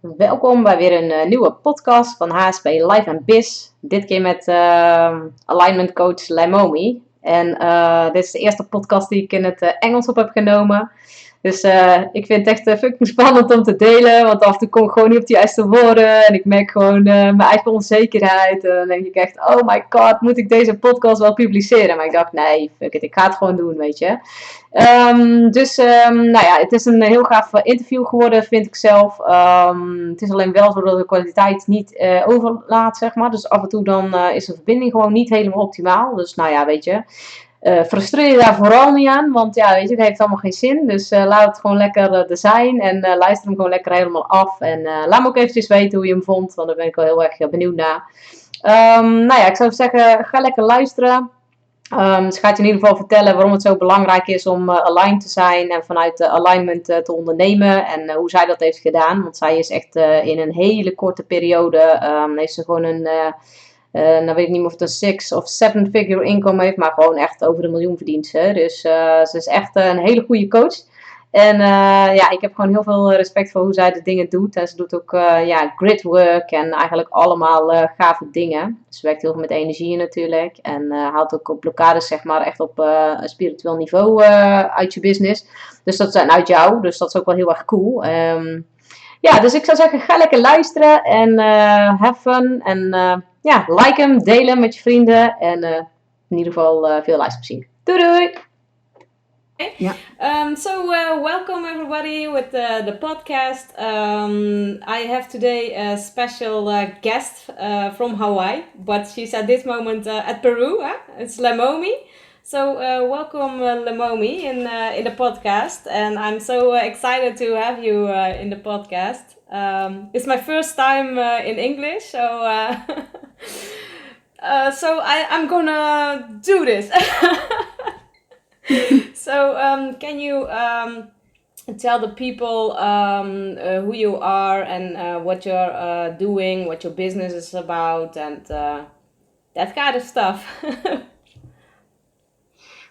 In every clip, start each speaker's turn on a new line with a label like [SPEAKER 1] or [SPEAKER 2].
[SPEAKER 1] Welkom bij weer een nieuwe podcast van HSP Live en Bizz. Dit keer met alignment coach Leimomi. En dit is de eerste podcast die ik in het Engels op heb genomen. Dus ik vind het echt fucking spannend om te delen. Want af en toe kom ik gewoon niet op de juiste woorden. En ik merk gewoon mijn eigen onzekerheid. En dan denk ik echt, oh my god, moet ik deze podcast wel publiceren? Maar ik dacht, nee, fuck it, ik ga het gewoon doen, weet je. Nou ja, het is een heel gaaf interview geworden, vind ik zelf. Het is alleen wel zo dat de kwaliteit niet overlaat, zeg maar. Dus af en toe dan is de verbinding gewoon niet helemaal optimaal. Dus nou ja, weet je. Frustreer je daar vooral niet aan, want ja, weet je, het heeft allemaal geen zin. Dus laat het gewoon lekker er zijn en luister hem gewoon lekker helemaal af. En laat me ook eventjes weten hoe je hem vond, want daar ben ik wel heel erg benieuwd naar. Nou ja, ik zou zeggen, ga lekker luisteren. Ze gaat je in ieder geval vertellen waarom het zo belangrijk is om aligned te zijn en vanuit alignment te ondernemen en hoe zij dat heeft gedaan. Want zij is echt in een hele korte periode, heeft ze gewoon een, nou weet ik niet meer of het een 6 of 7 figure income heeft, maar gewoon echt over de miljoen verdient ze. Dus ze is echt een hele goede coach. En ja, ik heb gewoon heel veel respect voor hoe zij de dingen doet. En ze doet ook gridwork en eigenlijk allemaal gave dingen. Ze werkt heel veel met energieën natuurlijk. En haalt ook blokkades zeg maar echt op een spiritueel niveau uit je business. Dus dat zijn uit jou. Dus dat is ook wel heel erg cool. Ja, dus ik zou zeggen, ga lekker luisteren en have fun. En ja, like hem, deel hem met je vrienden. En in ieder geval veel luisterplezier. Doei doei!
[SPEAKER 2] Yeah. Welcome everybody with the podcast. I have today a special guest from Hawaii, but she's at this moment at Peru. It's Leimomi. So welcome Leimomi in the podcast, and I'm so excited to have you in the podcast. It's my first time in English, so I'm gonna do this. So can you tell the people who you are and what you're doing, what your business is about, and that kind of stuff?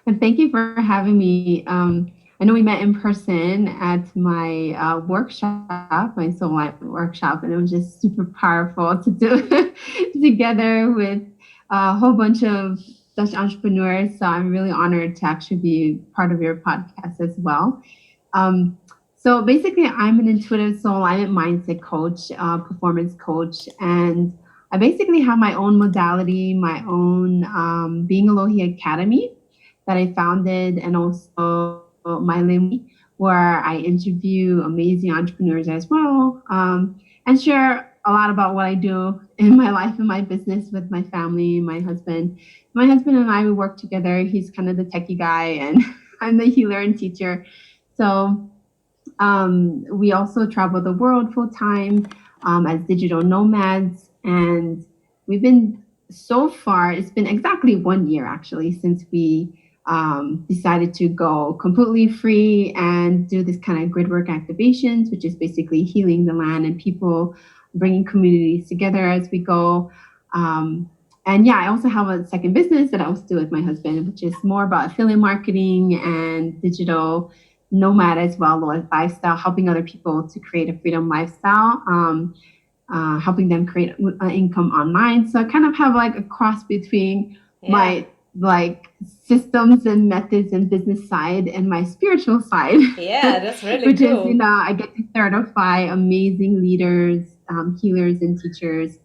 [SPEAKER 3] And thank you for having me. I know we met in person at my workshop, my soulmate workshop, and it was just super powerful to do together with a whole bunch of Dutch entrepreneurs. So I'm really honored to actually be part of your podcast as well. So basically, I'm an intuitive soul alignment mindset coach, performance coach, and I basically have my own modality, my own Being Alohi Academy that I founded, and also my Leimomi, where I interview amazing entrepreneurs as well, and share a lot about what I do in my life and my business with my family, my husband. My husband and I, we work together. He's kind of the techie guy, and I'm the healer and teacher. So we also travel the world full time as digital nomads, and we've been so far. It's been exactly 1 year actually since we decided to go completely free and do this kind of grid work activations, which is basically healing the land and people, bringing communities together as we go. And yeah, I also have a second business that I also do with my husband, which is more about affiliate marketing and digital nomad as well, lifestyle, helping other people to create a freedom lifestyle, helping them create income online. So I kind of have like a cross between my like systems and methods and business side and my spiritual side.
[SPEAKER 2] Yeah, that's really
[SPEAKER 3] which
[SPEAKER 2] cool.
[SPEAKER 3] is, I get to certify amazing leaders, healers and teachers,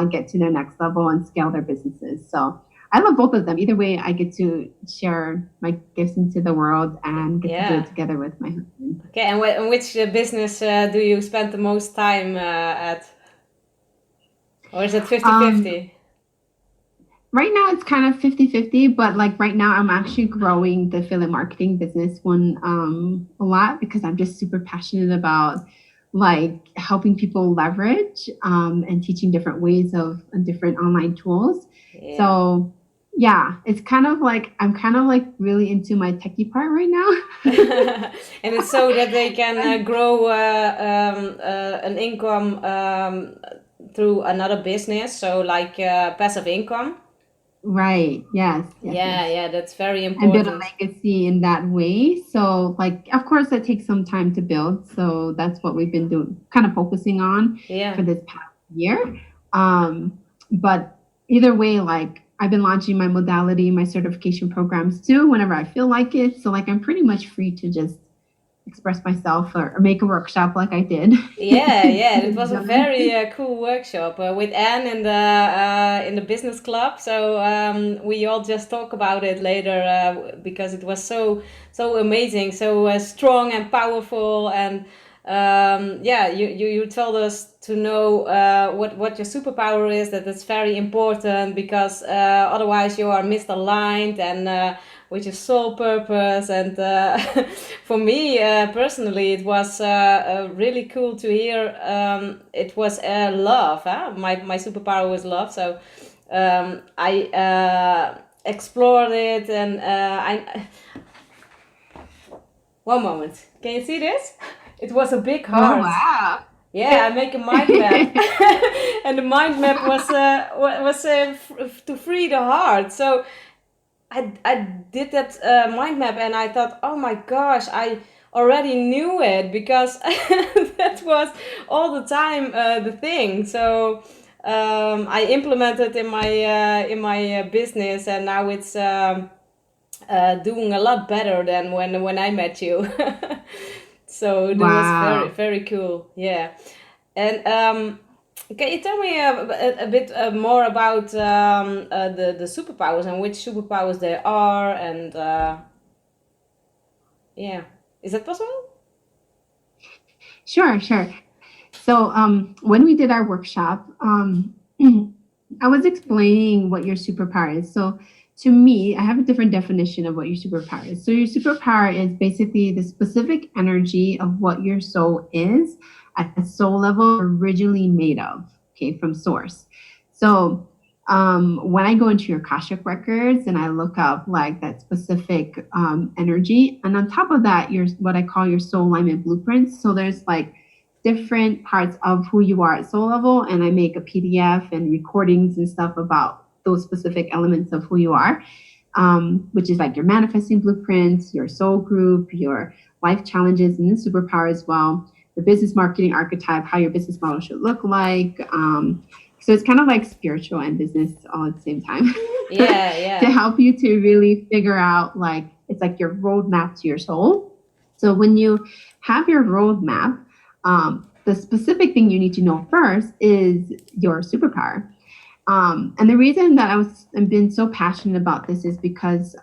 [SPEAKER 3] get to their next level and scale their businesses. So I love both of them. Either way, I get to share my gifts into the world and get to do it together with my husband.
[SPEAKER 2] Okay, and which business do you spend the most time at? Or is it 50-50?
[SPEAKER 3] Right now, it's kind of 50-50, but like right now, I'm actually growing the affiliate marketing business one a lot because I'm just super passionate about like helping people leverage and teaching different ways of different online tools. Yeah. So yeah, it's kind of like I'm kind of like really into my techie part right now.
[SPEAKER 2] And it's so that they can grow an income through another business, so like passive income.
[SPEAKER 3] Right. Yes. Yes.
[SPEAKER 2] Yeah,
[SPEAKER 3] Yes.
[SPEAKER 2] yeah, that's very
[SPEAKER 3] And build a
[SPEAKER 2] important.
[SPEAKER 3] legacy in that way. So, like, of course, that takes some time to build. So that's what we've been doing, kind of focusing on
[SPEAKER 2] Yeah.
[SPEAKER 3] for this past year. But either way, like, I've been launching my modality, my certification programs too, whenever I feel like it. So, like, I'm pretty much free to just express myself or make a workshop like I did.
[SPEAKER 2] Yeah, yeah, it was a very cool workshop with Anne in the business club. So we all just talk about it later because it was so amazing, so strong and powerful. And yeah, you told us to know what your superpower is. That it's very important because otherwise you are misaligned and with your soul purpose. And for me personally, it was really cool to hear. It was love. Huh? My superpower was love. So I explored it, and I. One moment. Can you see this? It was a big
[SPEAKER 3] Oh,
[SPEAKER 2] heart.
[SPEAKER 3] wow.
[SPEAKER 2] Yeah, I make a mind map, and the mind map was to free the heart. So I did that mind map, and I thought, oh my gosh, I already knew it because that was all the time the thing. So I implemented in my business, and now it's doing a lot better than when I met you. So that was very
[SPEAKER 3] Wow.
[SPEAKER 2] very cool. Yeah, and can you tell me a bit more about the superpowers and which superpowers they are? And yeah, is that possible?
[SPEAKER 3] Sure, sure. So when we did our workshop, I was explaining what your superpower is. So to me, I have a different definition of what your superpower is. So your superpower is basically the specific energy of what your soul is at the soul level originally made of, okay, from source. So when I go into your Akashic records and I look up like that specific energy, and on top of that, your what I call your soul alignment blueprints. So there's like different parts of who you are at soul level, and I make a PDF and recordings and stuff about those specific elements of who you are, which is like your manifesting blueprints, your soul group, your life challenges, and then superpower as well. The business marketing archetype, how your business model should look like. So it's kind of like spiritual and business all at the same time.
[SPEAKER 2] Yeah,
[SPEAKER 3] To
[SPEAKER 2] yeah.
[SPEAKER 3] help you to really figure out, like, it's like your roadmap to your soul. So when you have your roadmap, the specific thing you need to know first is your superpower. And the reason that I've been so passionate about this is because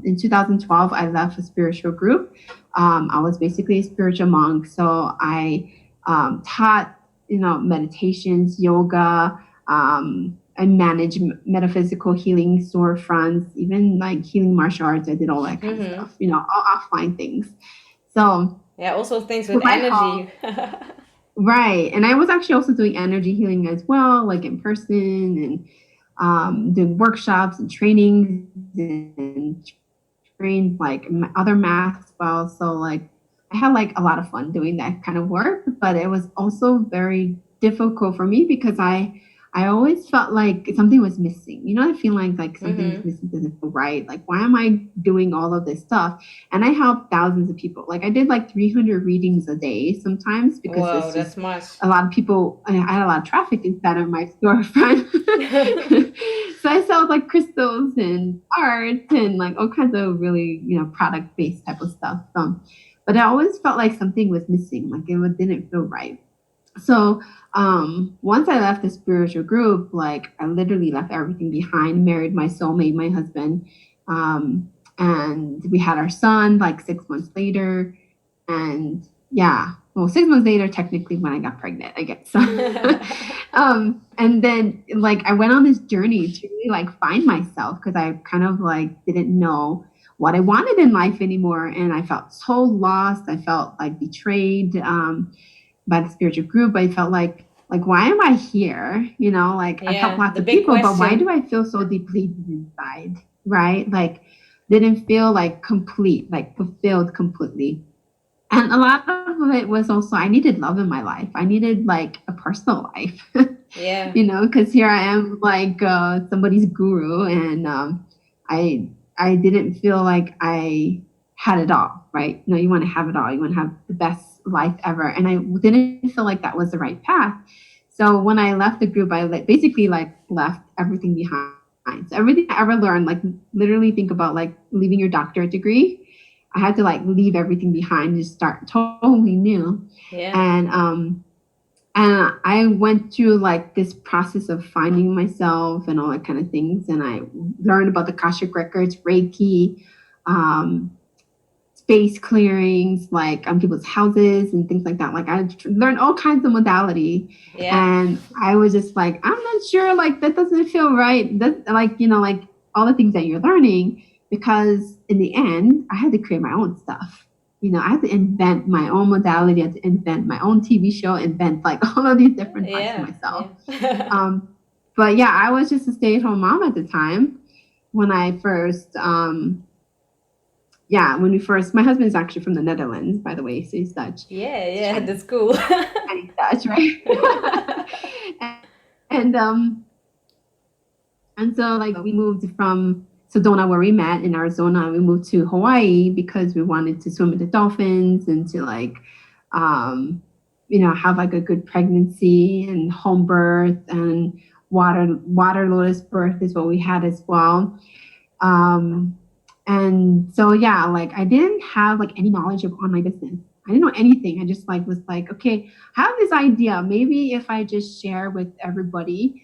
[SPEAKER 3] in 2012 I left a spiritual group. I was basically a spiritual monk, so I taught meditations, yoga. I managed metaphysical healing storefronts, even like healing martial arts. I did all that kind of stuff, all offline things. So
[SPEAKER 2] Yeah, also things with
[SPEAKER 3] with my help,
[SPEAKER 2] energy.
[SPEAKER 3] right. And I was actually also doing energy healing as well, like in person, and doing workshops and trainings and trained like other math as well. So like I had like a lot of fun doing that kind of work, but it was also very difficult for me because I always felt like something was missing. I feel like something is missing, doesn't feel right. Like, why am I doing all of this stuff? And I helped thousands of people. Like I did like 300 readings a day sometimes because
[SPEAKER 2] Wow,
[SPEAKER 3] it's
[SPEAKER 2] that's
[SPEAKER 3] just
[SPEAKER 2] much.
[SPEAKER 3] a lot of people. I had a lot of traffic inside of my storefront. So I sold like crystals and art and like all kinds of really, product based type of stuff. But I always felt like something was missing, like it didn't feel right. So once I left the spiritual group, like I literally left everything behind, married my soulmate, my husband, and we had our son like 6 months later. And yeah, well, 6 months later, technically when I got pregnant, I guess. And then like I went on this journey to really like find myself because I kind of like didn't know what I wanted in life anymore. And I felt so lost. I felt like betrayed by the spiritual group. I felt like why am I here? Like I've helped
[SPEAKER 2] Yeah,
[SPEAKER 3] lots
[SPEAKER 2] the
[SPEAKER 3] of
[SPEAKER 2] big
[SPEAKER 3] people, but why
[SPEAKER 2] question.
[SPEAKER 3] do I feel so depleted inside? Right? Like didn't feel like complete, like fulfilled completely. And a lot of it was also I needed love in my life. I needed like a personal life.
[SPEAKER 2] Yeah.
[SPEAKER 3] You know, because here I am like somebody's guru, and I didn't feel like I had it all, right? No, you want to have it all. You want to have the best life ever. And I didn't feel like that was the right path. So when I left the group, I basically left everything behind. So everything I ever learned, like literally think about like leaving your doctorate degree. I had to like leave everything behind and just start totally new.
[SPEAKER 2] Yeah.
[SPEAKER 3] And I went through like this process of finding myself and all that kind of things. And I learned about the Akashic records, Reiki, space clearings, like on people's houses and things like that. Like I learned all kinds of modality.
[SPEAKER 2] Yeah.
[SPEAKER 3] And I was just like, I'm not sure, like that doesn't feel right. That, like, you know, like all the things that you're learning, because in the end, I had to create my own stuff. You know, I had to invent my own modality, I had to invent my own TV show, invent like all of these different parts of myself.
[SPEAKER 2] Yeah.
[SPEAKER 3] But yeah, I was just a stay-at-home mom at the time when I first, my husband's actually from the Netherlands, by the way, so he's Dutch.
[SPEAKER 2] Yeah, that's cool.
[SPEAKER 3] And he's Dutch, right? and so like we moved from Sedona, where we met in Arizona, we moved to Hawaii because we wanted to swim with the dolphins and to like, you know, have like a good pregnancy and home birth, and water lotus birth is what we had as well. And so, yeah, like I didn't have like any knowledge of online business. I didn't know anything. I just like was like, okay, I have this idea. Maybe if I just share with everybody,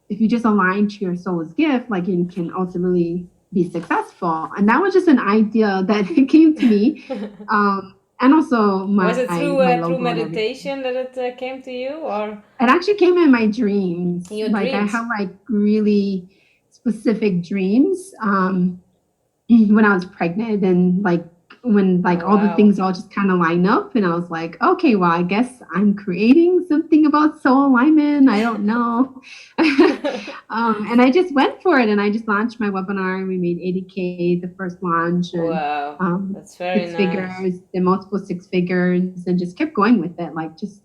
[SPEAKER 3] if you just align to your soul's gift, like you can ultimately be successful. And that was just an idea that came to me. And also
[SPEAKER 2] was it through meditation that it came to you, or
[SPEAKER 3] it actually came in my dreams?
[SPEAKER 2] In your
[SPEAKER 3] like
[SPEAKER 2] dreams?
[SPEAKER 3] I have like really specific dreams when I was pregnant, and like when like all the things all just kind of line up, and I was like, okay, well, I guess I'm creating something about soul alignment. I don't know. And I just went for it, and I just launched my webinar, and we made 80K the first launch, and
[SPEAKER 2] wow, that's very
[SPEAKER 3] six
[SPEAKER 2] nice.
[SPEAKER 3] figures, the multiple six figures, and just kept going with it, like just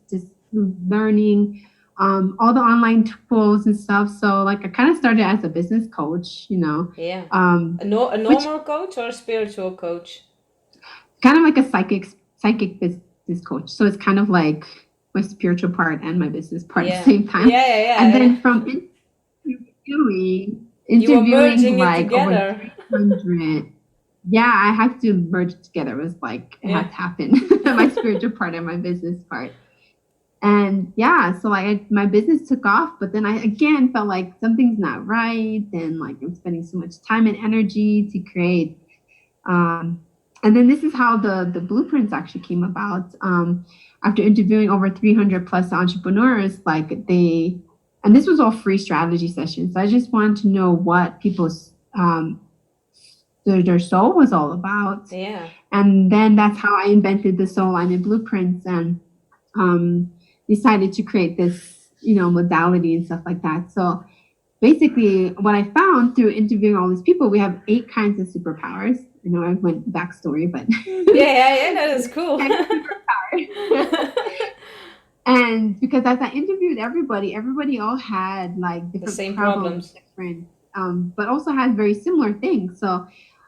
[SPEAKER 3] learning all the online tools and stuff. So like I kind of started as a business coach, you know.
[SPEAKER 2] Yeah. A normal coach or a spiritual coach?
[SPEAKER 3] Kind of like a psychic business coach. So it's kind of like my spiritual part and my business part at the same time.
[SPEAKER 2] Yeah.
[SPEAKER 3] And then from interviewing like over 300. Yeah, I had to merge it together. It was like it had to happen. My spiritual part and my business part. And yeah, so like my business took off, but then I again felt like something's not right, and like I'm spending so much time and energy to create. And then this is how the blueprints actually came about. After interviewing over 300 plus entrepreneurs, like and this was all free strategy sessions. I just wanted to know what people's their soul was all about.
[SPEAKER 2] Yeah.
[SPEAKER 3] And then that's how I invented the soul alignment blueprints, and decided to create this, you know, modality and stuff like that. So basically what I found through interviewing all these people, we have 8 kinds of superpowers. I know I went backstory, but
[SPEAKER 2] yeah, that is cool.
[SPEAKER 3] And because as I interviewed everybody all had like different
[SPEAKER 2] the same
[SPEAKER 3] problems. Different, but also had very similar things. So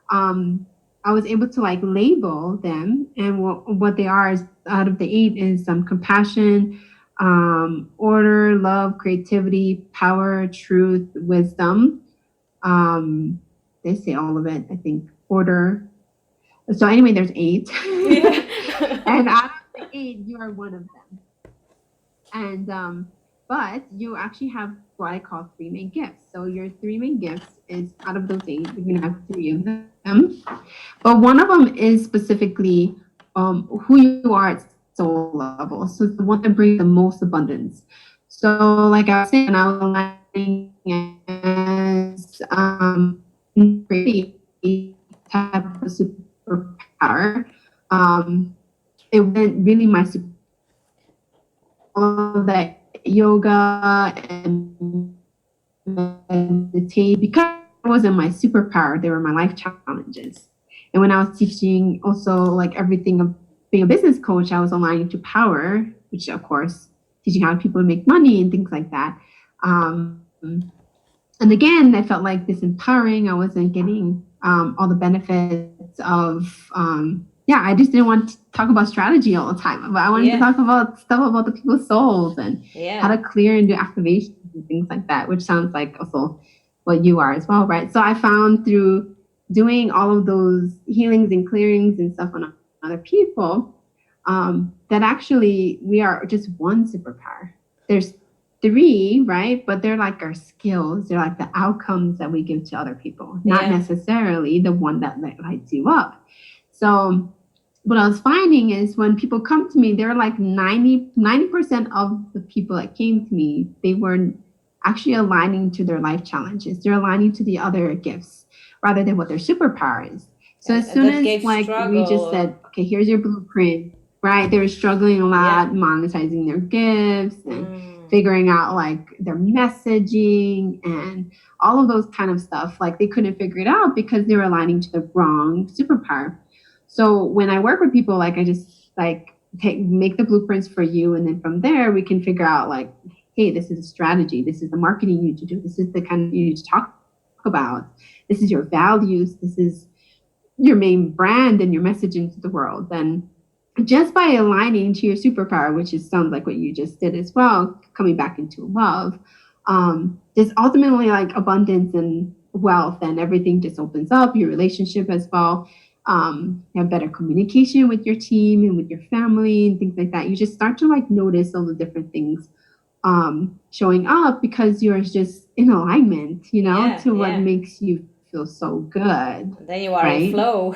[SPEAKER 3] I was able to like label them, and what they are is, out of the 8 is compassion, order, love, creativity, power, truth, wisdom. They say all of it, I think. Order. So anyway, there's 8.
[SPEAKER 2] Yeah.
[SPEAKER 3] And out of the 8, you are one of them. And but you actually have what I call 3 main gifts. So your 3 main gifts is, out of those 8, you're gonna have 3 of them. But one of them is specifically who you are at soul level. So it's the one that brings the most abundance. So like I was saying, I was aligning as creating type of superpower. It wasn't really my super, all that yoga and meditate, because it wasn't my superpower, they were my life challenges. And when I was teaching also like everything of being a business coach, I was aligning to power, which of course teaching how people to make money and things like that. And again, I felt like this empowering. I wasn't getting all the benefits of, I just didn't want to talk about strategy all the time. But I wanted to talk about stuff about the people's souls and how to clear and do activations and things like that, which sounds like also what you are as well, right? So I found through doing all of those healings and clearings and stuff on other people, that actually we are just one superpower. There's 3, right? But they're like our skills. They're like the outcomes that we give to other people, not necessarily the one that lights you up. So what I was finding is when people come to me, they're like 90% of the people that came to me, they were actually aligning to their life challenges. They're aligning to the other gifts rather than what their superpower is. So as soon as we just said, okay, here's your blueprint, right? They were struggling a lot, monetizing their gifts and figuring out like their messaging and all of those kind of stuff. Like they couldn't figure it out because they were aligning to the wrong superpower. So when I work with people, like I just like make the blueprints for you. And then from there, we can figure out like, hey, this is a strategy. This is the marketing you need to do. This is the kind of you need to talk about. This is your values. This is your main brand and your messaging to the world. Then just by aligning to your superpower, which sounds like what you just did as well, coming back into love, there's ultimately like abundance and wealth and everything just opens up, your relationship as well. You have better communication with your team and with your family and things like that. You just start to like notice all the different things showing up because you're just in alignment, to what makes you feel so good.
[SPEAKER 2] Then you are in flow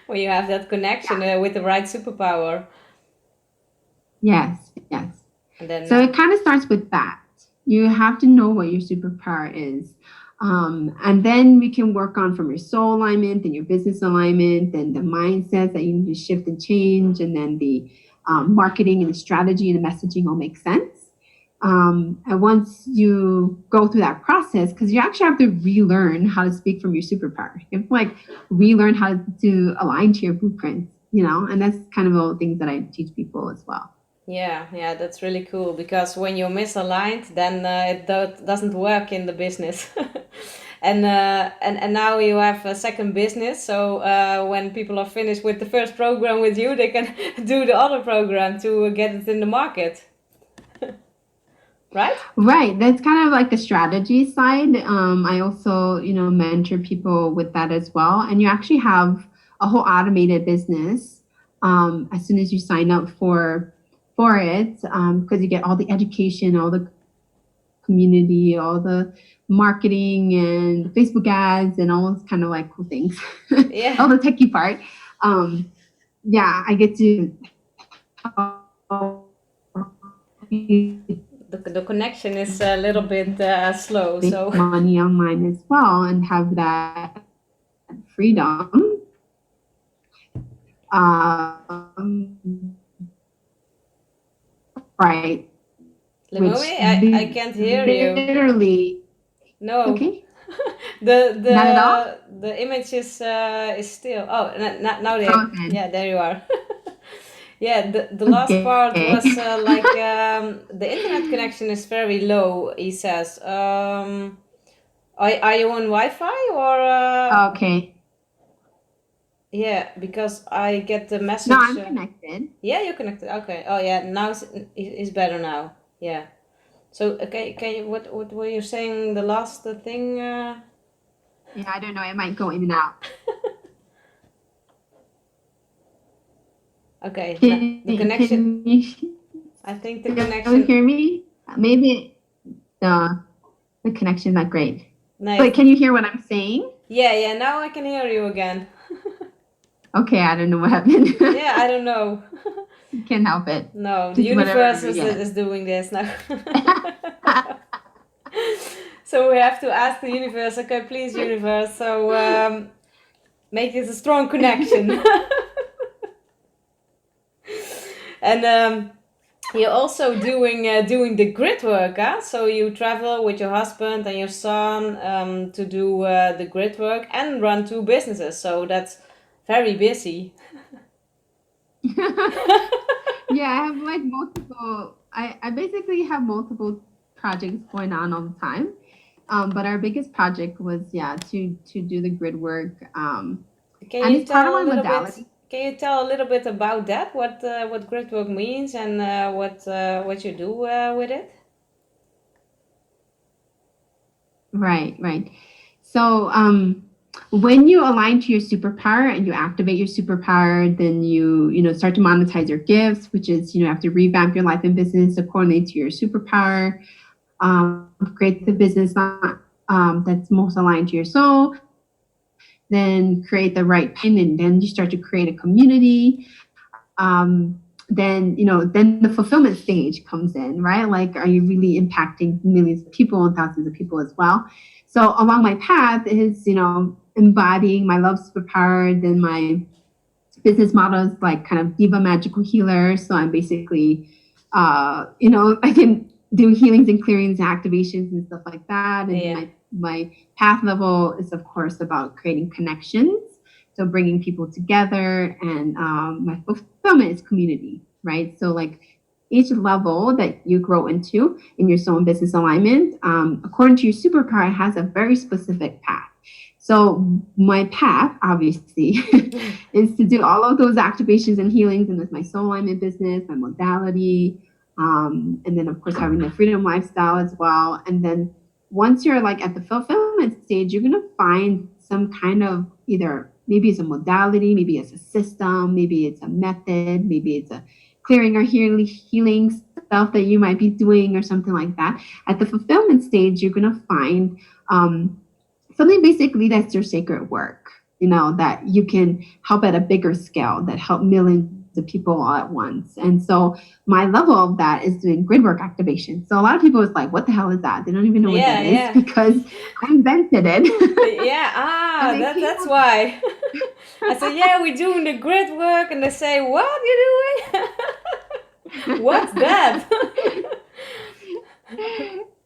[SPEAKER 2] when you have that connection with the right superpower.
[SPEAKER 3] Yes. And then, so it kind of starts with that. You have to know what your superpower is. And then we can work on from your soul alignment and your business alignment and the mindset that you need to shift and change. And then the marketing and the strategy and the messaging all make sense. And once you go through that process, because you actually have to relearn how to speak from your superpower. You have to like relearn how to align to your blueprints, and that's kind of all the things that I teach people as well.
[SPEAKER 2] Yeah, that's really cool because when you're misaligned, then it doesn't work in the business. And now you have a second business, so when people are finished with the first program with you, they can do the other program to get it in the market.
[SPEAKER 3] Right. That's kind of like the strategy side. I also, mentor people with that as well. And you actually have a whole automated business as soon as you sign up for it, because you get all the education, all the community, all the marketing and Facebook ads and all those kind of like cool things. All the techie part. I get to
[SPEAKER 2] the connection is a little bit slow.
[SPEAKER 3] Make money online as well and have that freedom. Right.
[SPEAKER 2] Leimomi, I can't hear you.
[SPEAKER 3] Literally.
[SPEAKER 2] No.
[SPEAKER 3] Okay.
[SPEAKER 2] Not
[SPEAKER 3] at all?
[SPEAKER 2] The image is still. Oh, now there. Yeah, there you are. The last part was like the internet connection is very low. He says, "Are you on Wi-Fi or?"
[SPEAKER 3] Okay.
[SPEAKER 2] Yeah, because I get the message.
[SPEAKER 3] No, I'm connected.
[SPEAKER 2] Yeah, you're connected. Okay. Oh yeah, now it's better now. Yeah. So okay, can you what were you saying? The last thing.
[SPEAKER 3] Yeah, I don't know. It might go in and out.
[SPEAKER 2] Okay, the connection. I think the connection.
[SPEAKER 3] Can you hear me? Maybe the connection's not great.
[SPEAKER 2] Nice.
[SPEAKER 3] But can you hear what I'm saying?
[SPEAKER 2] Yeah. Now I can hear you again.
[SPEAKER 3] Okay, I don't know what happened.
[SPEAKER 2] Yeah, I don't know.
[SPEAKER 3] Can't help it.
[SPEAKER 2] No, the universe is doing this now. So we have to ask the universe. Okay, please, universe. So make it a strong connection. And you're also doing the grid work, huh? So you travel with your husband and your son to do the grid work and run 2 businesses. So that's very busy.
[SPEAKER 3] Yeah, I have like multiple. I basically have multiple projects going on all the time. But our biggest project was to do the grid work. And it's part of my modality.
[SPEAKER 2] Can you tell a little bit about that? What grid work means and what you do with it?
[SPEAKER 3] Right. So when you align to your superpower and you activate your superpower, then you start to monetize your gifts, which is you have to revamp your life and business according to your superpower. Create the business that's most aligned to your soul. Then create the right pin, and then you start to create a community. Then the fulfillment stage comes in, right? Like, are you really impacting millions of people and thousands of people as well? So along my path is, embodying my love superpower. Then my business model is like kind of diva magical healer. So I'm basically, I can do healings and clearings, activations and stuff like that. And my path level is, of course, about creating connections. So bringing people together, and my fulfillment is community, right? So like each level that you grow into in your soul and business alignment, according to your superpower, has a very specific path. So my path, obviously, is to do all of those activations and healings, and with my soul alignment business, my modality, and then of course having the freedom lifestyle as well. And then once you're like at the fulfillment stage, you're gonna find some kind of either maybe it's a modality, maybe it's a system, maybe it's a method, maybe it's a clearing or healing stuff that you might be doing or something like that. At the fulfillment stage, you're gonna find something basically that's your sacred work, that you can help at a bigger scale, that help millions of people all at once. And so my level of that is doing grid work activation. So a lot of people is like, what the hell is that? They don't even know what that is because I invented it.
[SPEAKER 2] That's why. I said, we're doing the grid work, and they say, what you doing? What's that?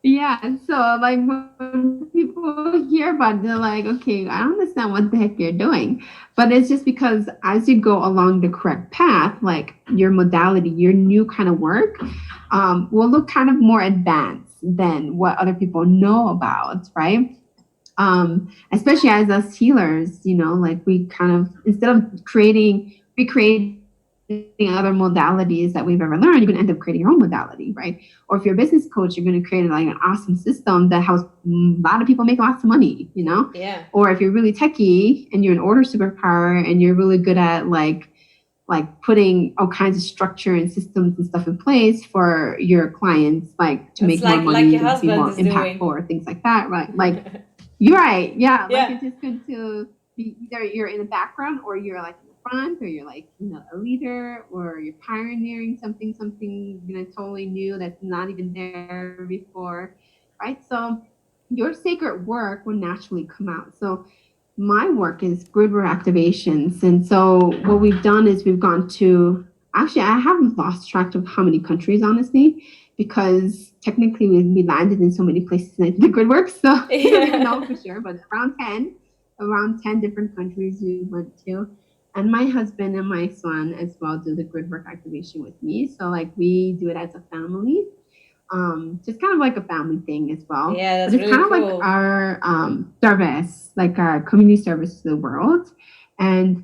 [SPEAKER 3] Yeah, so like when people hear about it, they're like, okay, I don't understand what the heck you're doing. But it's just because as you go along the correct path, like your modality, your new kind of work will look kind of more advanced than what other people know about, right? Especially as us healers, like we kind of, instead of recreating other modalities that we've ever learned, you're going to end up creating your own modality, right? Or if you're a business coach, you're going to create like an awesome system that helps a lot of people make lots of money,
[SPEAKER 2] Yeah.
[SPEAKER 3] Or if you're really techie and you're an order superpower and you're really good at like putting all kinds of structure and systems and stuff in place for your clients, like to make more money,
[SPEAKER 2] your husband
[SPEAKER 3] be more impactful or things like that, right? Like you're right, yeah. Like it's just good to be either you're in the background or you're like front, or you're like a leader, or you're pioneering something totally new that's not even there before, right? So your sacred work will naturally come out. So my work is grid work activations, and so what we've done is we've gone to, actually I haven't lost track of how many countries, honestly, because technically we landed in so many places in the grid work, so I don't even know for sure, but around 10 different countries we went to. And my husband and my son as well do the grid work activation with me. So like we do it as a family. Just kind of like a family thing as well.
[SPEAKER 2] Yeah, that's
[SPEAKER 3] but it's
[SPEAKER 2] really
[SPEAKER 3] kind of
[SPEAKER 2] cool.
[SPEAKER 3] like our service, like our community service to the world. And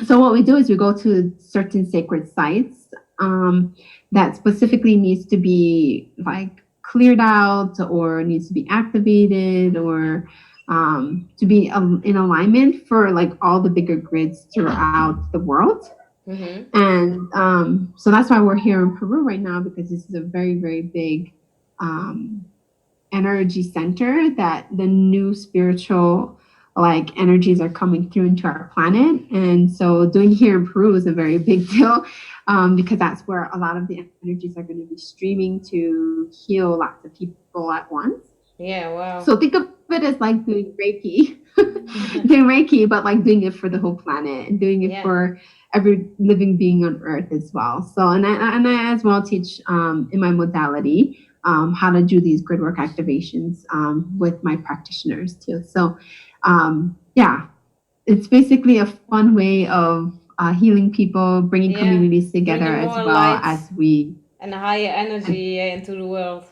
[SPEAKER 3] so what we do is we go to certain sacred sites that specifically needs to be like cleared out or needs to be activated or to be in alignment for like all the bigger grids throughout the world.
[SPEAKER 2] Mm-hmm.
[SPEAKER 3] And so that's why we're here in Peru right now, because this is a very, very big energy center that the new spiritual like energies are coming through into our planet. And so doing here in Peru is a very big deal because that's where a lot of the energies are going to be streaming to heal lots of people at once.
[SPEAKER 2] Yeah, wow.
[SPEAKER 3] So think of it as like doing Reiki, but like doing it for the whole planet and doing it for every living being on Earth as well. So, and I as well teach in my modality how to do these grid work activations with my practitioners too. So, it's basically a fun way of healing people, bringing communities together,
[SPEAKER 2] bringing
[SPEAKER 3] as
[SPEAKER 2] more
[SPEAKER 3] well
[SPEAKER 2] light
[SPEAKER 3] as we
[SPEAKER 2] and higher energy into the world.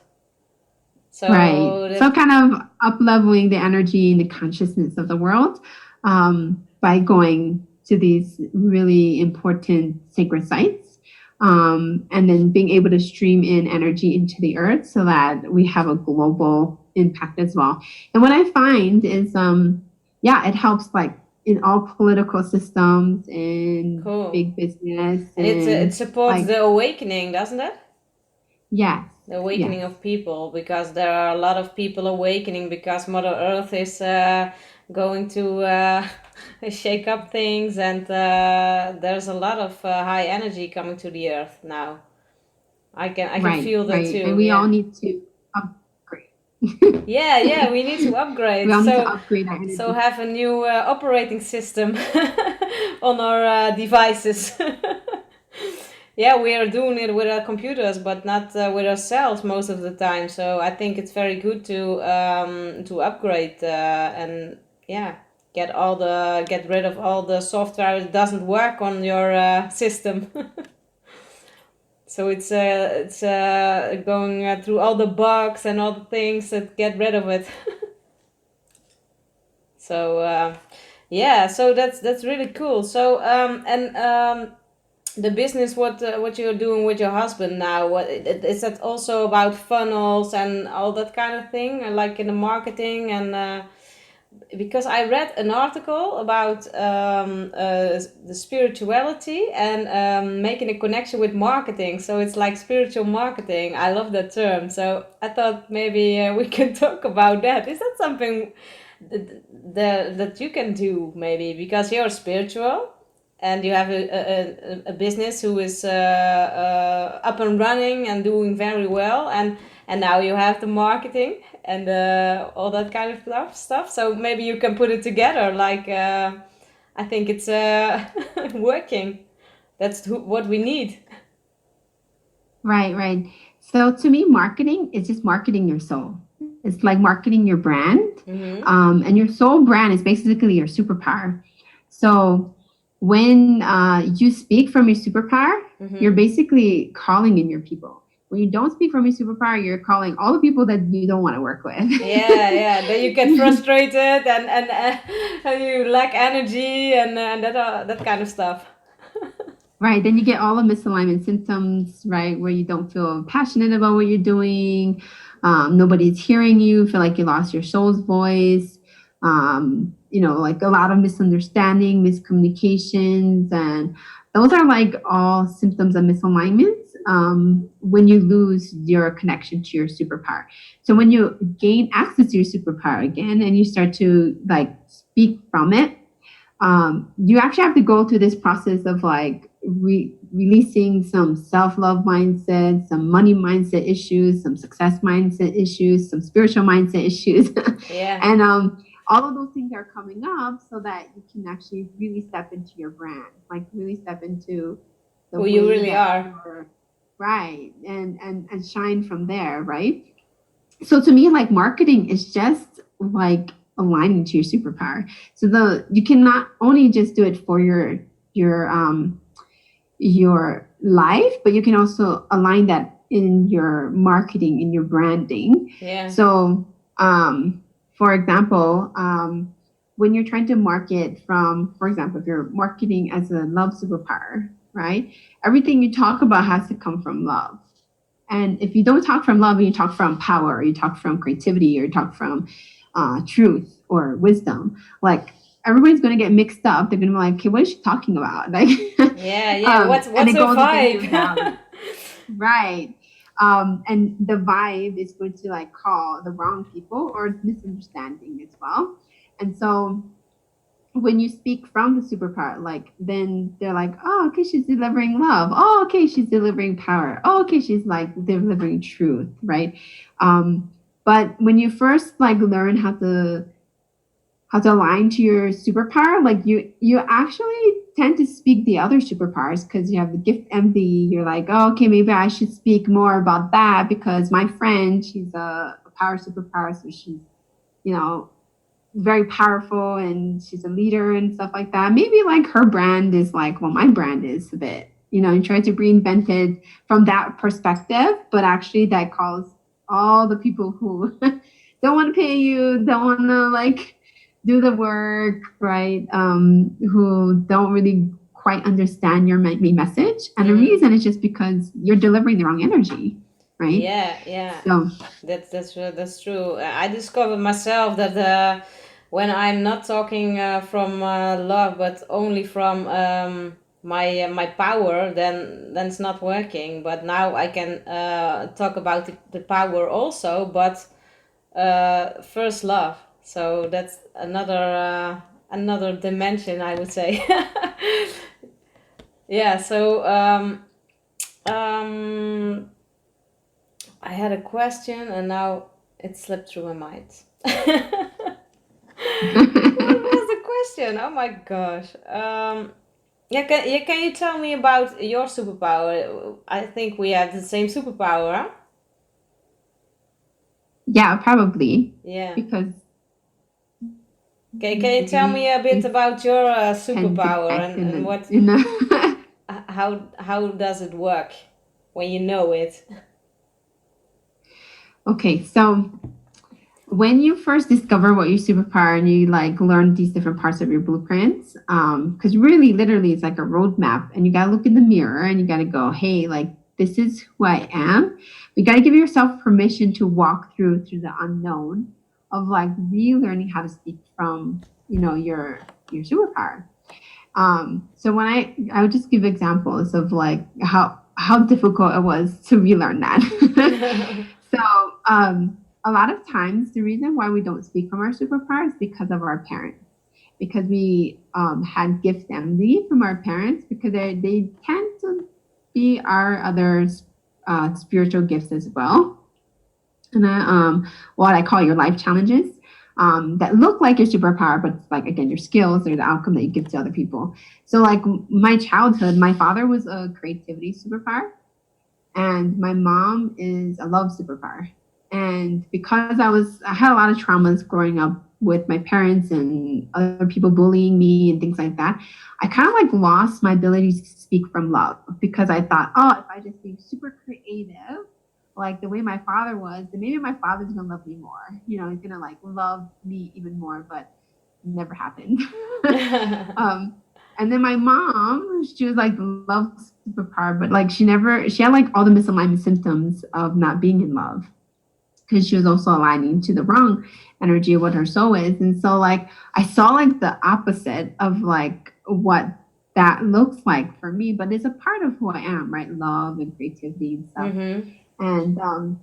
[SPEAKER 2] So
[SPEAKER 3] right. So kind of up-leveling the energy and the consciousness of the world by going to these really important sacred sites, and then being able to stream in energy into the earth so that we have a global impact as well. And what I find is, it helps like in all political systems, in big business.
[SPEAKER 2] And it supports the awakening, doesn't it?
[SPEAKER 3] Yes.
[SPEAKER 2] The awakening of people, because there are a lot of people awakening because Mother Earth is going to shake up things, and there's a lot of high energy coming to the earth now. I can feel that too.
[SPEAKER 3] And we all need to upgrade.
[SPEAKER 2] we need to upgrade.
[SPEAKER 3] We all need to upgrade our energy.
[SPEAKER 2] So have a new operating system on our devices. Yeah, we are doing it with our computers, but not with ourselves most of the time. So I think it's very good to upgrade and get rid of all the software that doesn't work on your system. So it's going through all the bugs and all the things that get rid of it. So so that's really cool. So the business, what you're doing with your husband now, is that also about funnels and all that kind of thing, like in the marketing? And because I read an article about the spirituality and making a connection with marketing, so it's like spiritual marketing. I love that term, so I thought maybe we can talk about that. Is that something that you can do, maybe, because you're spiritual and you have a business who is up and running and doing very well, and now you have the marketing and all that kind of stuff. So maybe you can put it together. Like I think it's working. That's what we need.
[SPEAKER 3] Right. So to me, marketing is just marketing your soul. It's like marketing your brand, and your soul brand is basically your superpower. So when you speak from your superpower, you're basically calling in your people. When you don't speak from your superpower, you're calling all the people that you don't want to work with.
[SPEAKER 2] Then you get frustrated and you lack energy and that kind of stuff.
[SPEAKER 3] Right. Then you get all the misalignment symptoms, right? Where you don't feel passionate about what you're doing. Nobody's hearing you, feel like you lost your soul's voice. Like a lot of misunderstanding, miscommunications, and those are like all symptoms of misalignment when you lose your connection to your superpower. So when you gain access to your superpower again and you start to like speak from it, you actually have to go through this process of like releasing some self-love mindset, some money mindset issues, some success mindset issues, some spiritual mindset issues. And all of those things are coming up so that you can actually really step into your brand, like really step into the
[SPEAKER 2] who you really are.
[SPEAKER 3] Right. And shine from there, right? So to me, like marketing is just like aligning to your superpower. So you can not only just do it for your life, but you can also align that in your marketing, in your branding. So for example, when you're trying to market for example, if you're marketing as a love superpower, right? Everything you talk about has to come from love. And if you don't talk from love and you talk from power, or you talk from creativity, or you talk from truth or wisdom, like everybody's going to get mixed up. They're going to be like, okay, what is she talking about? Like,
[SPEAKER 2] what's her vibe?
[SPEAKER 3] Right. And the vibe is going to like call the wrong people or misunderstanding as well. And so when you speak from the superpower, like then they're like, oh, okay, she's delivering love. Oh, okay, she's delivering power. Oh, okay, she's like delivering truth, right? But when you first like learn how to align to your superpower, like you actually tend to speak the other superpowers because you have the gift envy. You're like, oh, okay, maybe I should speak more about that because my friend, she's a power superpower, so she's, very powerful and she's a leader and stuff like that. Maybe like her brand is like, well, my brand is a bit, and try to reinvent it from that perspective. But actually that calls all the people who don't want to pay you, don't want to like do the work, right? Who don't really quite understand your main message. And the reason is just because you're delivering the wrong energy. Right?
[SPEAKER 2] Yeah.
[SPEAKER 3] So
[SPEAKER 2] that's true. I discovered myself that when I'm not talking from love, but only from my power, then it's not working. But now I can talk about the power also, but first love. So that's another dimension, I would say. Yeah. So. I had a question and now it slipped through my mind. What was the question? Oh my gosh. Can you tell me about your superpower? I think we have the same superpower. Huh?
[SPEAKER 3] Yeah, probably.
[SPEAKER 2] Yeah.
[SPEAKER 3] Because.
[SPEAKER 2] Okay, can you tell me a bit about your superpower and what? How does it work when you know it?
[SPEAKER 3] Okay, so when you first discover what your superpower and you like learn these different parts of your blueprints, because really literally it's like a roadmap and you gotta look in the mirror and you gotta go, hey, like this is who I am. You gotta give yourself permission to walk through the unknown of like relearning how to speak from your superpower. So when I would just give examples of like how difficult it was to relearn that. So a lot of times the reason why we don't speak from our superpower is because of our parents, because we had gift envy from our parents, because they tend to be our other spiritual gifts as well. And what I call your life challenges that look like your superpower, but it's like, again, your skills or the outcome that you give to other people. So like my childhood, my father was a creativity superpower and my mom is a love superpower. And because I had a lot of traumas growing up with my parents and other people bullying me and things like that, I kind of like lost my ability to speak from love, because I thought, oh, if I just be super creative, like the way my father was, then maybe my father's gonna love me more. He's gonna like love me even more, but it never happened. And then my mom, she was like the love superpower, but like she had like all the misalignment symptoms of not being in love, because she was also aligning to the wrong energy of what her soul is. And so like I saw like the opposite of like what that looks like for me, but it's a part of who I am, right? Love and creativity and stuff. Mm-hmm. And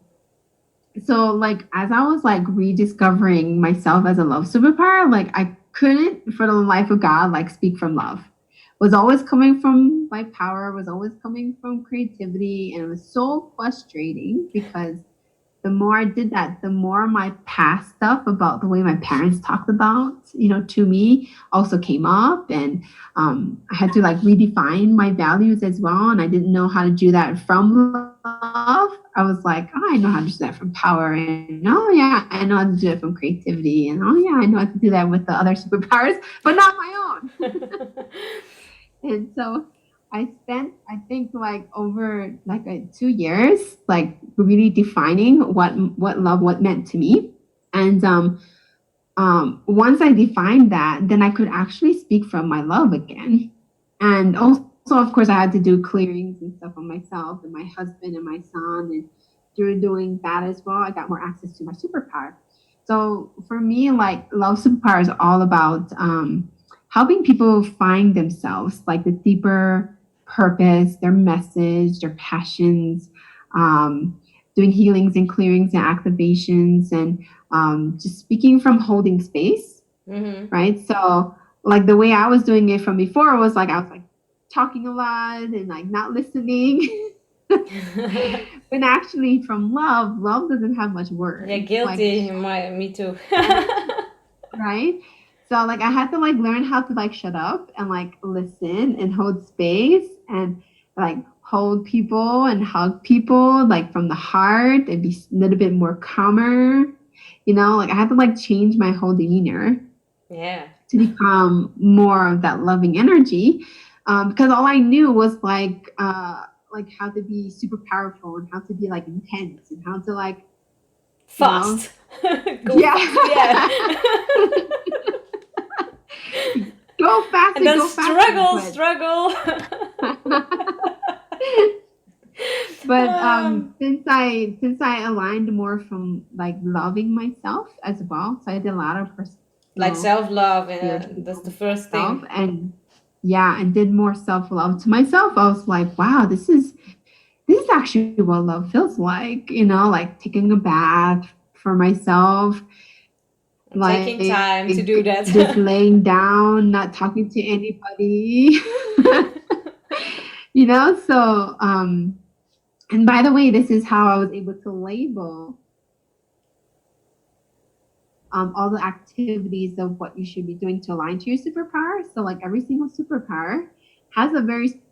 [SPEAKER 3] so like as I was like rediscovering myself as a love superpower, like I couldn't for the life of God like speak from love. Was always coming from my power, was always coming from creativity, and it was so frustrating because the more I did that, the more my past stuff about the way my parents talked about, to me also came up. And I had to like redefine my values as well. And I didn't know how to do that from love. I was like, oh, I know how to do that from power. And oh, yeah, I know how to do it from creativity. And oh, yeah, I know how to do that with the other superpowers, but not my own. And so I spent, I think, like over like 2 years, like really defining what meant to me. And once I defined that, then I could actually speak from my love again. And also, of course, I had to do clearings and stuff on myself and my husband and my son. And through doing that as well, I got more access to my superpower. So for me, like love superpower is all about helping people find themselves, like the deeper purpose, their message, their passions, doing healings and clearings and activations, and just speaking from holding space, right? So like the way I was doing it from before was like I was like talking a lot and like not listening. But actually from love doesn't have much words.
[SPEAKER 2] Yeah, guilty. Me too.
[SPEAKER 3] Right? So like I had to like learn how to like shut up and like listen and hold space and like hold people and hug people like from the heart and be a little bit more calmer like I had to like change my whole demeanor to become more of that loving energy, because all I knew was like how to be super powerful and how to be like intense and how to like
[SPEAKER 2] fast.
[SPEAKER 3] Yeah. Go fast
[SPEAKER 2] and then
[SPEAKER 3] go
[SPEAKER 2] struggle.
[SPEAKER 3] But since I aligned more from like loving myself as well, so I did a lot of personal,
[SPEAKER 2] like self-love, and that's the first thing.
[SPEAKER 3] And did more self-love to myself. I was like, wow, this is actually what love feels like, like taking a bath for myself, like
[SPEAKER 2] taking time to do that,
[SPEAKER 3] just laying down, not talking to anybody. So and by the way, this is how I was able to label all the activities of what you should be doing to align to your superpower. So like every single superpower has a very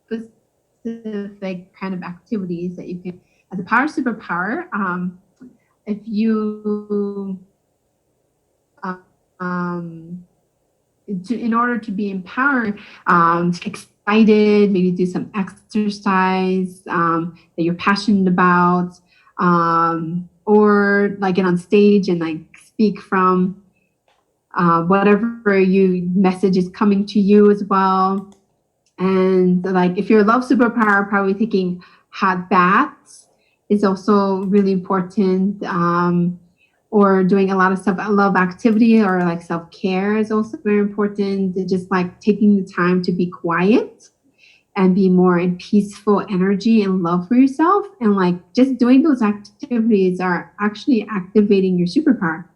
[SPEAKER 3] specific kind of activities that you can, as a power superpower, if you in order to be empowered, excited, maybe do some exercise that you're passionate about, or like get on stage and like speak from whatever message is coming to you as well. And like if you're a love superpower, probably taking hot baths is also really important. Or doing a lot of self-love activity or like self-care is also very important. Just like taking the time to be quiet and be more in peaceful energy and love for yourself. And like just doing those activities are actually activating your superpower.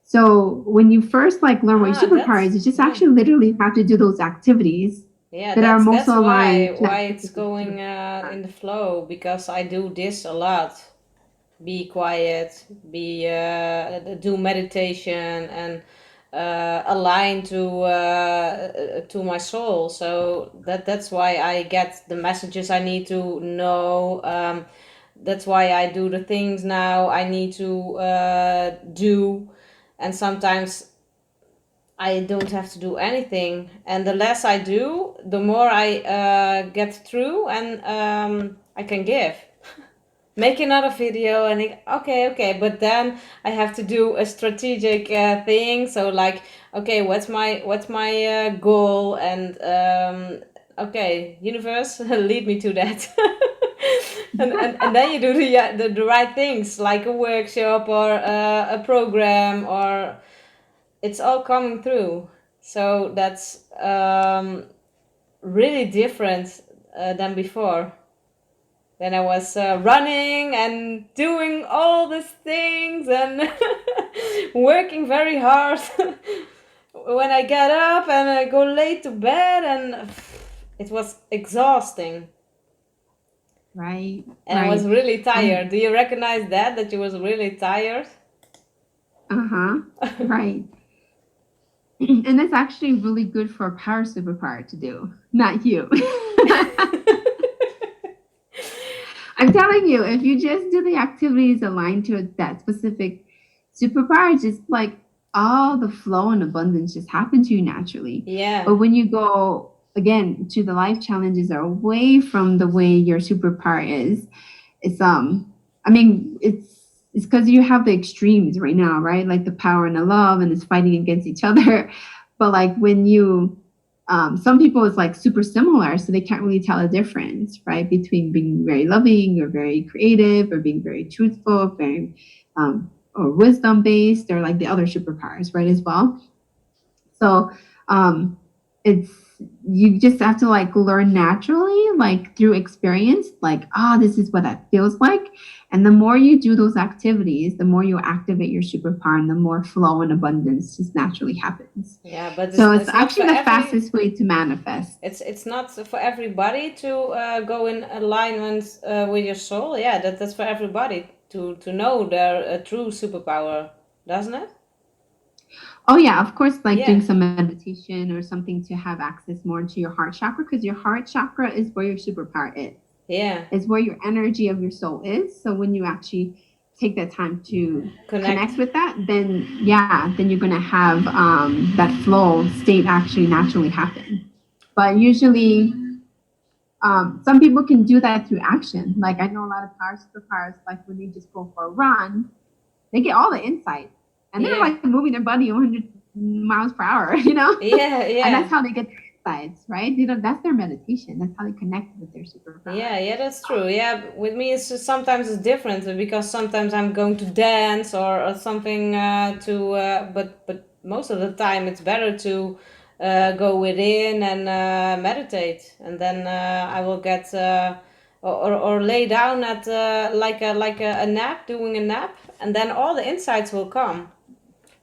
[SPEAKER 3] So when you first like learn what your superpower is, you just actually literally have to do those activities.
[SPEAKER 2] Yeah, that's why it's going in the flow, because I do this a lot. Be quiet, do meditation, and align to my soul. So that's why I get the messages I need to know. That's why I do the things now I need to do, and sometimes I don't have to do anything. And the less I do, the more I get through, and I can give. Make another video and okay, but then I have to do a strategic thing. So like, okay, what's my goal, and okay, universe, lead me to that. and then you do the right things, like a workshop or a program, or it's all coming through. So that's really different than before. Then I was running and doing all these things and working very hard. When I get up and I go late to bed, and it was exhausting.
[SPEAKER 3] Right.
[SPEAKER 2] And I was really tired. Do you recognize that you was really tired?
[SPEAKER 3] Right. And that's actually really good for a power superpower to do, not you. I'm telling you, if you just do the activities aligned to that specific superpower, just like all the flow and abundance just happen to you naturally.
[SPEAKER 2] Yeah.
[SPEAKER 3] But when you go again to the life challenges are away from the way your superpower is, it's it's because you have the extremes right now, right? Like the power and the love, and it's fighting against each other. But like when you some people it's like super similar, so they can't really tell a difference, right? Between being very loving or very creative or being very truthful, very or wisdom based, or like the other superpowers, right, as well. So it's you just have to like learn naturally, like through experience, like this is what that feels like. And the more you do those activities, the more you activate your superpower, and the more flow and abundance just naturally happens.
[SPEAKER 2] Yeah, but
[SPEAKER 3] so it's actually the fastest way to manifest.
[SPEAKER 2] It's not for everybody to go in alignment with your soul. Yeah, that's for everybody to know their true superpower, doesn't it?
[SPEAKER 3] Oh yeah, of course, like doing some meditation or something to have access more to your heart chakra, because your heart chakra is where your superpower is.
[SPEAKER 2] Yeah.
[SPEAKER 3] It's where your energy of your soul is. So when you actually take that time to
[SPEAKER 2] Connect.
[SPEAKER 3] connect with that, then you're going to have that flow state actually naturally happen. But usually some people can do that through action. Like I know a lot of superpowers, like when they just go for a run, they get all the insight and they're like moving their body 100 miles per hour, you know?
[SPEAKER 2] Yeah.
[SPEAKER 3] And that's how they get insights, right? You know, that's their meditation. That's how they connect with their superpower.
[SPEAKER 2] Yeah, that's true. Yeah, with me it's just, sometimes it's different because sometimes I'm going to dance or something but most of the time it's better to go within and meditate, and then I will get or lay down at like a nap, doing a nap, and then all the insights will come.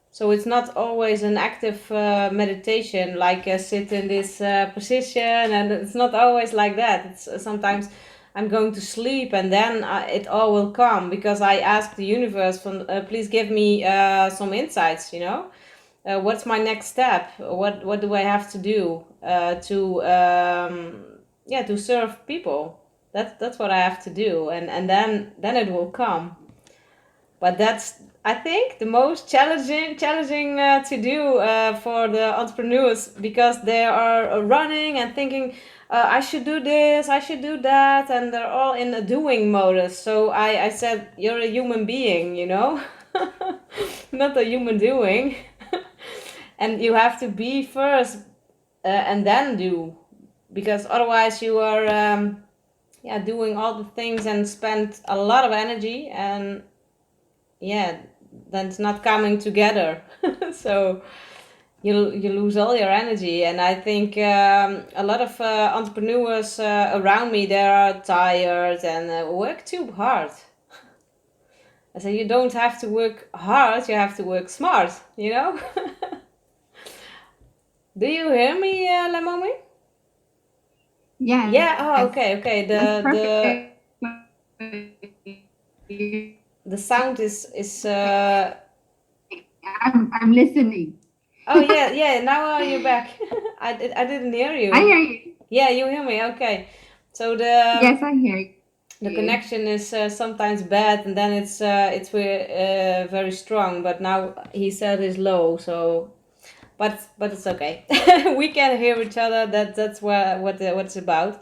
[SPEAKER 2] So it's not always an active meditation, like sit in this position, and it's not always like that. It's sometimes I'm going to sleep, and then it all will come because I ask the universe, please give me some insights. You know, what's my next step? What do I have to do to serve people? That's what I have to do, and then it will come. But that's, I think, the most challenging to do for the entrepreneurs, because they are running and thinking, I should do this, I should do that, and they're all in a doing modus. So I said, you're a human being, you know, not a human doing. And you have to be first and then do, because otherwise you are doing all the things and spend a lot of energy, and then it's not coming together. So you lose all your energy. And I think a lot of entrepreneurs around me, they are tired and work too hard. I say, you don't have to work hard, you have to work smart, you know. Do you hear me, Leimomi?
[SPEAKER 3] Yeah.
[SPEAKER 2] Oh, okay. The sound is
[SPEAKER 3] I'm listening.
[SPEAKER 2] Oh yeah. Now you're back. I didn't hear you.
[SPEAKER 3] I hear you.
[SPEAKER 2] Yeah, you hear me. Okay. So
[SPEAKER 3] yes, I hear you.
[SPEAKER 2] The connection is sometimes bad, and then it's very strong. But now he said it's low. So, but it's okay. We can hear each other. That's what it's about.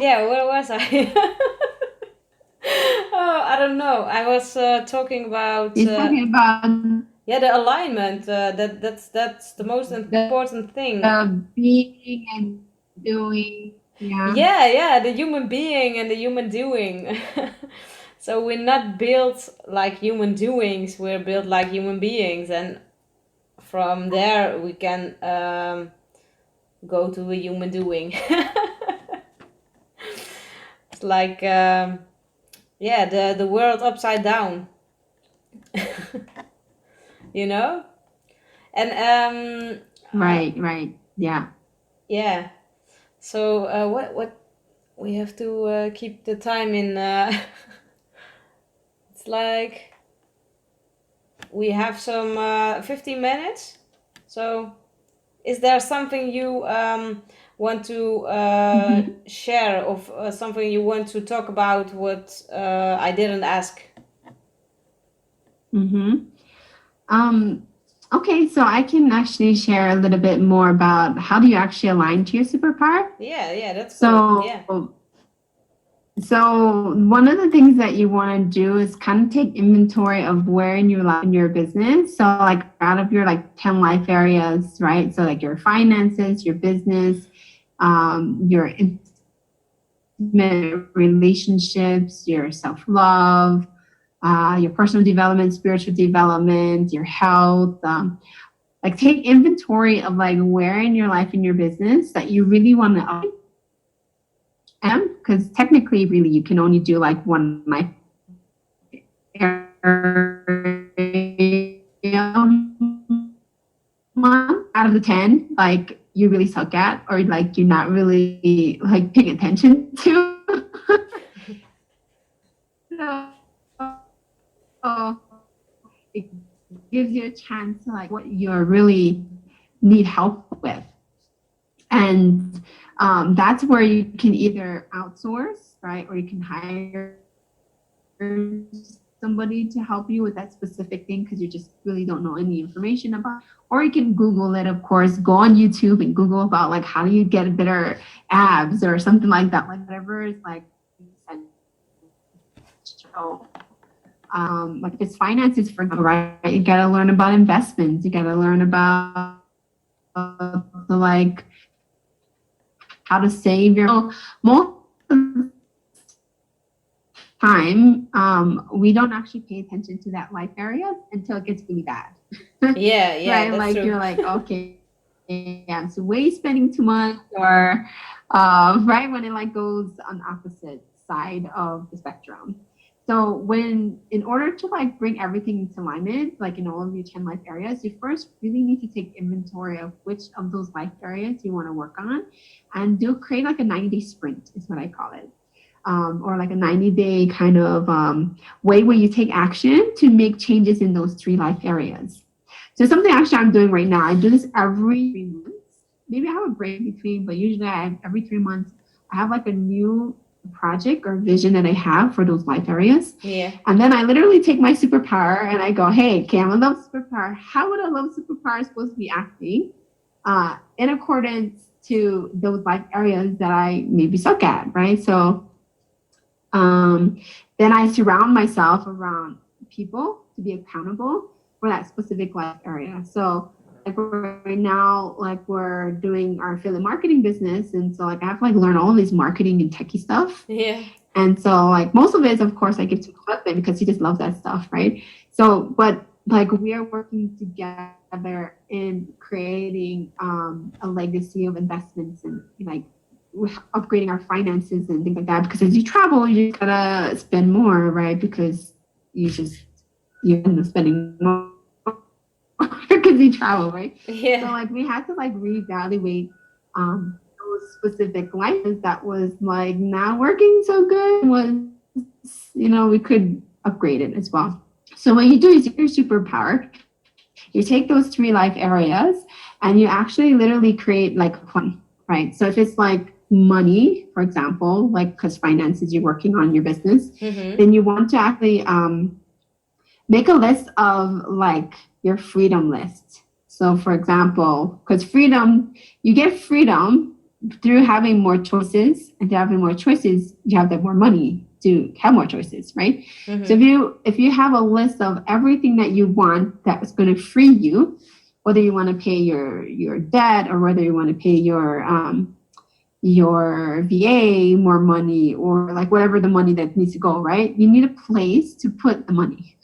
[SPEAKER 2] Yeah, where was I? Oh, I don't know. I was talking about.
[SPEAKER 3] You're talking about.
[SPEAKER 2] The alignment. That's the most important thing.
[SPEAKER 3] Being and doing.
[SPEAKER 2] Yeah. The human being and the human doing. So we're not built like human doings. We're built like human beings, and from there we can go to a human doing. It's like the world upside down. You know, and
[SPEAKER 3] right,
[SPEAKER 2] yeah. So what we have to keep the time in. It's like we have some 15 minutes. So is there something you want to share, of something you want to talk about what I didn't ask?
[SPEAKER 3] Okay, so I can actually share a little bit more about how do you actually align to your superpower.
[SPEAKER 2] Yeah, that's
[SPEAKER 3] so
[SPEAKER 2] cool. Yeah.
[SPEAKER 3] So one of the things that you want to do is kind of take inventory of where in your life, in your business. So like out of your 10 life areas, right? So like your finances, your business, your intimate relationships, your self-love, your personal development, spiritual development, your health. Take inventory of where in your life, in your business that you really want to because technically, really, you can only do one life month out of the 10. You really suck at, or you're not really paying attention to. So it gives you a chance to what you really need help with. And that's where you can either outsource, right? Or you can hire somebody to help you with that specific thing because you just really don't know any information about. Or you can Google it, of course. Go on YouTube and Google about like how do you get better abs or something like that. Like whatever is like like if it's finances, for example, right? You gotta learn about investments. You gotta learn about like how to save your most of the time. We don't actually pay attention to that life area until it gets really bad.
[SPEAKER 2] Yeah,
[SPEAKER 3] right?
[SPEAKER 2] that's
[SPEAKER 3] Like
[SPEAKER 2] true.
[SPEAKER 3] you're like, okay, I'm so way spending too much, or right when it like goes on the opposite side of the spectrum. So in order to like bring everything into alignment, like in all of your 10 life areas, you first really need to take inventory of which of those life areas you want to work on, and create like a 90-day sprint is what I call it. Or like a 90-day kind of way where you take action to make changes in those 3 life areas. So something actually I'm doing right now, I do this every 3 months. Maybe I have a break between, but usually every 3 months, I have like a new project or vision that I have for those life areas.
[SPEAKER 2] Yeah.
[SPEAKER 3] And then I literally take my superpower and I go, hey, okay, I'm a love superpower. How would a love superpower supposed to be acting in accordance to those life areas that I maybe suck at, right? So then I surround myself around people to be accountable for that specific life area. So like right now, like we're doing our affiliate marketing business. And so like I have to like learn all these marketing and techie stuff.
[SPEAKER 2] Yeah.
[SPEAKER 3] And so like most of it is, of course, I give to my husband because he just loves that stuff, right? So, but like we are working together in creating a legacy of investments and like upgrading our finances and things like that. Because as you travel, you gotta spend more, right? Because you end up spending more because you travel, right?
[SPEAKER 2] Yeah.
[SPEAKER 3] So like we had to like reevaluate those specific lives that was like not working so good. Was we could upgrade it as well. So what you do is your superpower. You take those 3 life areas and you actually literally create like one, right? So if it's like money, for example, like because finances you're working on your business, then you want to actually make a list of like your freedom list. So for example, because you get freedom through having more choices, and to having more choices, you have more money to have more choices, right? So if you have a list of everything that you want that is going to free you, whether you want to pay your debt or whether you want to pay your VA more money or like whatever the money that needs to go, right? You need a place to put the money.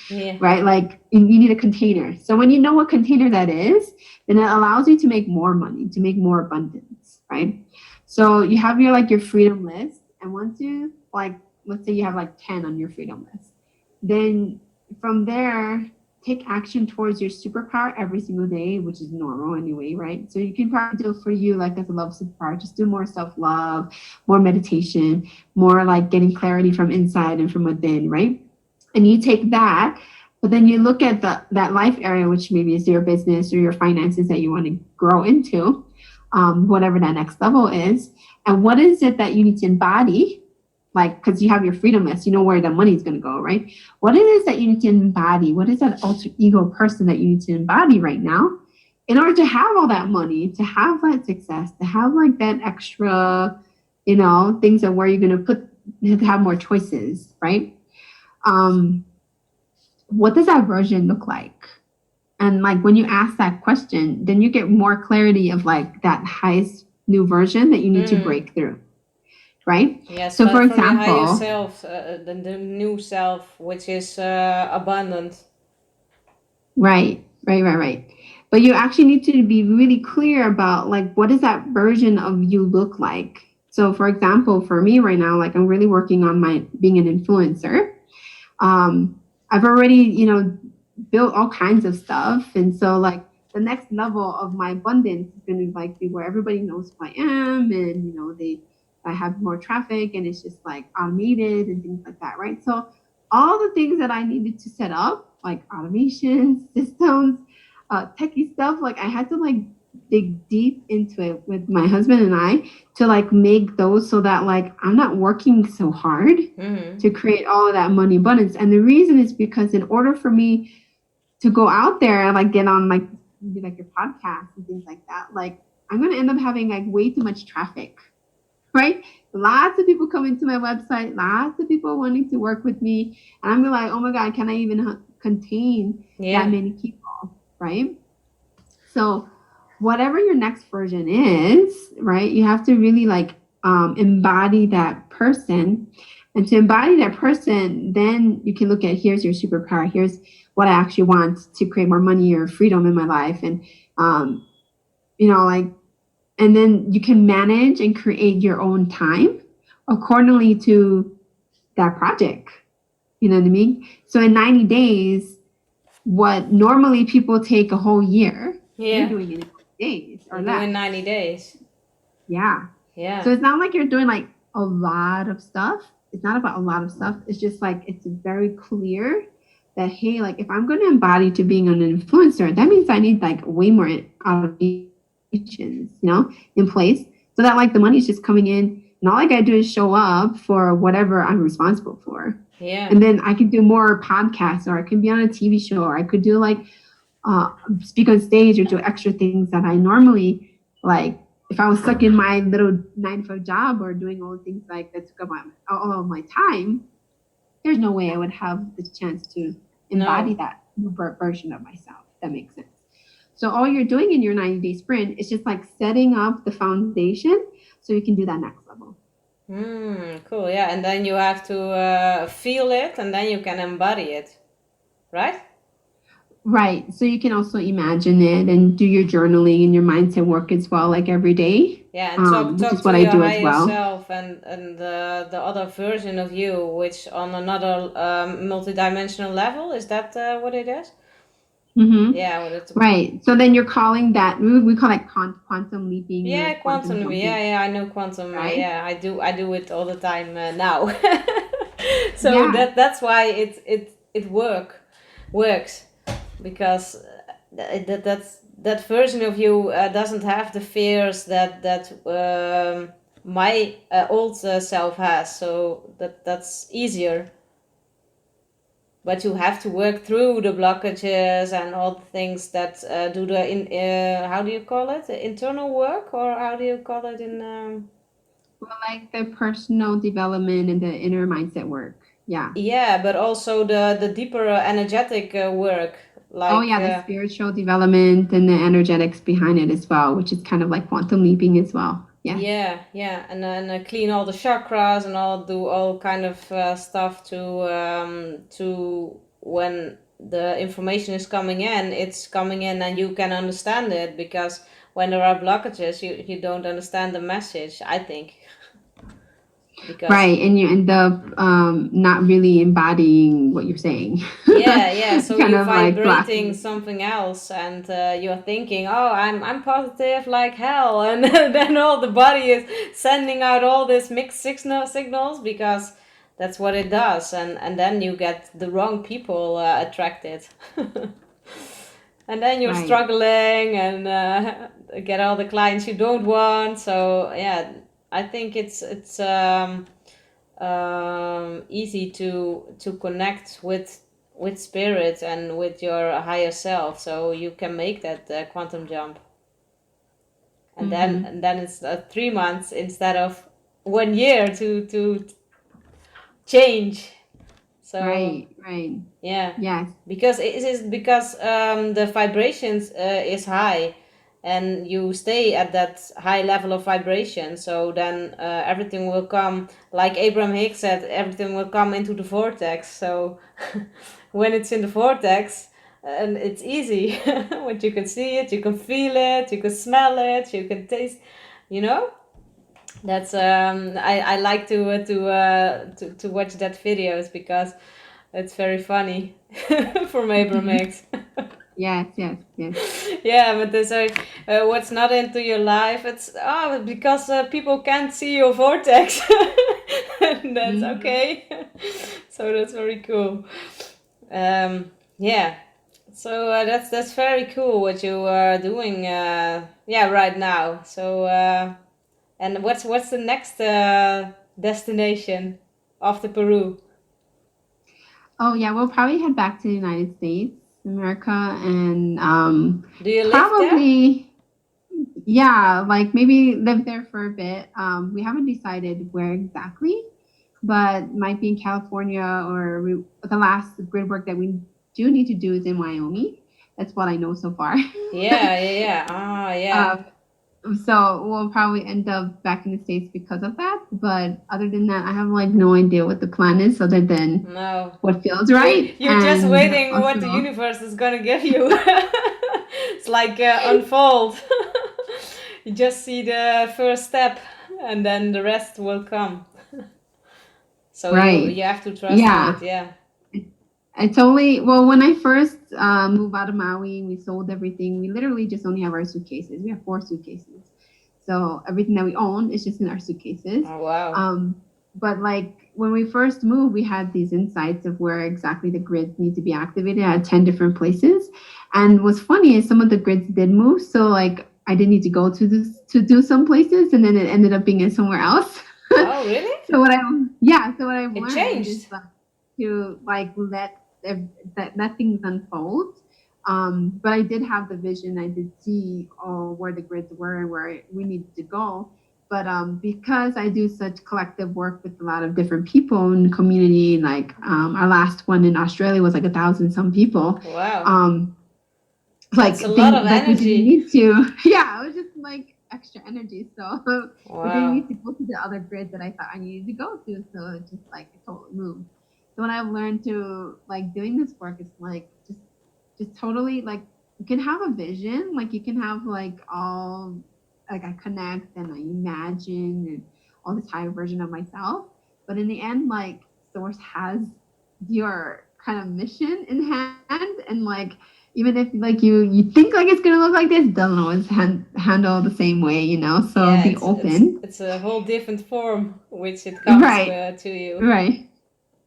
[SPEAKER 2] Yeah.
[SPEAKER 3] Right? Like you need a container. So when you know what container that is, then it allows you to make more money, to make more abundance, right? So you have your freedom list. And once you let's say you have like 10 on your freedom list, then from there, take action towards your superpower every single day, which is normal anyway, right? So you can probably do for you like as a love superpower, just do more self-love, more meditation, more like getting clarity from inside and from within, right? And you take that, but then you look at that life area, which maybe is your business or your finances that you want to grow into, whatever that next level is. And what is it that you need to embody? Like, because you have your freedom list, you know where the money is going to go, right? What it is that you need to embody? What is that alter ego person that you need to embody right now in order to have all that money, to have that success, to have like that extra, things that where you're going to put, to have more choices, right? What does that version look like? And like when you ask that question, then you get more clarity of like that highest new version that you need to break through, right?
[SPEAKER 2] Yes.
[SPEAKER 3] So
[SPEAKER 2] but
[SPEAKER 3] for
[SPEAKER 2] from your
[SPEAKER 3] example,
[SPEAKER 2] higher self, the new self, which is abundant.
[SPEAKER 3] Right. But you actually need to be really clear about like what does that version of you look like? So for example, for me right now, like I'm really working on being an influencer. I've already, built all kinds of stuff. And so like the next level of my abundance is going to like be where everybody knows who I am and, I have more traffic and it's just like automated and things like that, right? So all the things that I needed to set up, like automation, systems, techie stuff, like I had to like dig deep into it with my husband and I to like make those so that like I'm not working so hard to create all of that money abundance. And the reason is because in order for me to go out there and like get on like maybe like your podcast and things like that, like I'm going to end up having like way too much traffic, right? Lots of people come into my website, lots of people wanting to work with me. And I'm like, oh my God, can I even contain that many people, right? So whatever your next version is, right, you have to really like embody that person. And to embody that person, then you can look at, here's your superpower. Here's what I actually want to create more money or freedom in my life. And, and then you can manage and create your own time accordingly to that project. You know what I mean? So in 90 days, what normally people take a whole year, you're doing it in 90 days or less.
[SPEAKER 2] In 90 days.
[SPEAKER 3] Yeah.
[SPEAKER 2] Yeah.
[SPEAKER 3] So it's not like you're doing like a lot of stuff. It's not about a lot of stuff. It's just like, it's very clear that, hey, like if I'm going to embody to being an influencer, that means I need like way more automations, in place so that like the money is just coming in and all I got to do is show up for whatever I'm responsible for.
[SPEAKER 2] Yeah.
[SPEAKER 3] And then I could do more podcasts, or I could be on a TV show, or I could do like speak on stage or do extra things that I normally like. If I was stuck in my little 9-to-5 job or doing all the things like that took up all of my time, there's no way I would have the chance to embody that new version of myself. That makes sense. So all you're doing in your 90-day sprint is just like setting up the foundation so you can do that next level.
[SPEAKER 2] Cool. Yeah. And then you have to feel it and then you can embody it. Right?
[SPEAKER 3] Right. So you can also imagine it and do your journaling and your mindset work as well, like every day.
[SPEAKER 2] Yeah, and talk
[SPEAKER 3] which is
[SPEAKER 2] to
[SPEAKER 3] what
[SPEAKER 2] your
[SPEAKER 3] I do
[SPEAKER 2] higher
[SPEAKER 3] as well.
[SPEAKER 2] self and the other version of you, which on another multidimensional level, is that what it is?
[SPEAKER 3] Mm-hmm.
[SPEAKER 2] Yeah.
[SPEAKER 3] Right. So then you're calling that, we call it quantum leaping.
[SPEAKER 2] Yeah, quantum leaping. Yeah, I know quantum.
[SPEAKER 3] Right?
[SPEAKER 2] Yeah, I do it all the time now. So that's why it works. Because that version of you doesn't have the fears that my old self has, so that's easier. But you have to work through the blockages and all the things that do the how do you call it, the internal work, or how do you call it in?
[SPEAKER 3] Well, like the personal development and the inner mindset work. Yeah.
[SPEAKER 2] Yeah, but also the deeper energetic work. Like,
[SPEAKER 3] the spiritual development and the energetics behind it as well, which is kind of like quantum leaping as well.
[SPEAKER 2] Yeah, and then clean all the chakras and do all kind of stuff to when the information is coming in, it's coming in and you can understand it, because when there are blockages, you don't understand the message, I think.
[SPEAKER 3] Right, and you end up not really embodying what you're saying.
[SPEAKER 2] Yeah. So you're vibrating like something else, and you're thinking, "Oh, I'm positive like hell," and then all the body is sending out all this mixed signals, because that's what it does, and then you get the wrong people attracted, and then you're struggling and get all the clients you don't want. So yeah. I think it's easy to connect with spirit and with your higher self, so you can make that quantum jump. And then it's 3 months instead of 1 year to change. So
[SPEAKER 3] right.
[SPEAKER 2] Yeah.
[SPEAKER 3] Yes.
[SPEAKER 2] Because the vibrations is high. And you stay at that high level of vibration, so then everything will come, like Abraham Hicks said, everything will come into the vortex. So when it's in the vortex, and it's easy, when you can see it, you can feel it, you can smell it, you can taste, That's I like to watch that videos, because it's very funny from Abraham Hicks.
[SPEAKER 3] Yes.
[SPEAKER 2] Yeah, but so what's not into your life, it's because people can't see your vortex. And that's okay. So that's very cool. Yeah. So that's very cool what you are doing. Right now. So and what's the next destination after Peru?
[SPEAKER 3] Oh yeah, we'll probably head back to the United States, America, and
[SPEAKER 2] Do you live there?
[SPEAKER 3] probably yeah, like maybe live there for a bit. We haven't decided where exactly, but might be in California or the last grid work that we do need to do is in Wyoming. That's what I know so far.
[SPEAKER 2] Yeah. Ah, yeah.
[SPEAKER 3] So we'll probably end up back in the States because of that. But other than that, I have like no idea what the plan is other than
[SPEAKER 2] No.
[SPEAKER 3] what feels right.
[SPEAKER 2] You're just
[SPEAKER 3] And
[SPEAKER 2] waiting what
[SPEAKER 3] also,
[SPEAKER 2] the universe is gonna give you. It's like unfold. You just see the first step, and then the rest will come. So
[SPEAKER 3] right.
[SPEAKER 2] you have to trust
[SPEAKER 3] Yeah.
[SPEAKER 2] it. Yeah.
[SPEAKER 3] It's only, well, when I first moved out of Maui, we sold everything. We literally just only have our suitcases. We have 4 suitcases. So everything that we own is just in our suitcases.
[SPEAKER 2] Oh, wow.
[SPEAKER 3] But like when we first moved, we had these insights of where exactly the grids need to be activated at 10 different places. And what's funny is some of the grids did move. So like I didn't need to go to do some places, and then it ended up being in somewhere else.
[SPEAKER 2] Oh, really?
[SPEAKER 3] So what I've learned
[SPEAKER 2] changed.
[SPEAKER 3] is to like let things unfold. But I did have the vision. I did see where the grids were and where we needed to go. But because I do such collective work with a lot of different people in the community, like our last one in Australia was like 1,000 some people.
[SPEAKER 2] Wow.
[SPEAKER 3] Like
[SPEAKER 2] that's a lot of
[SPEAKER 3] like
[SPEAKER 2] energy.
[SPEAKER 3] We didn't need to. Yeah, it was just like extra energy. So
[SPEAKER 2] Wow.
[SPEAKER 3] we didn't need to go to the other grid that I thought I needed to go to. So it just like it totally moved. So when I've learned to like doing this work, it's like just totally like you can have a vision, like you can have like all like I connect and I imagine and all this higher version of myself. But in the end, like source has your kind of mission in hand, and like even if like you think like it's gonna look like this, it doesn't always handle the same way, you know. So
[SPEAKER 2] Yeah,
[SPEAKER 3] be open.
[SPEAKER 2] It's a whole different form which it comes to you.
[SPEAKER 3] Right.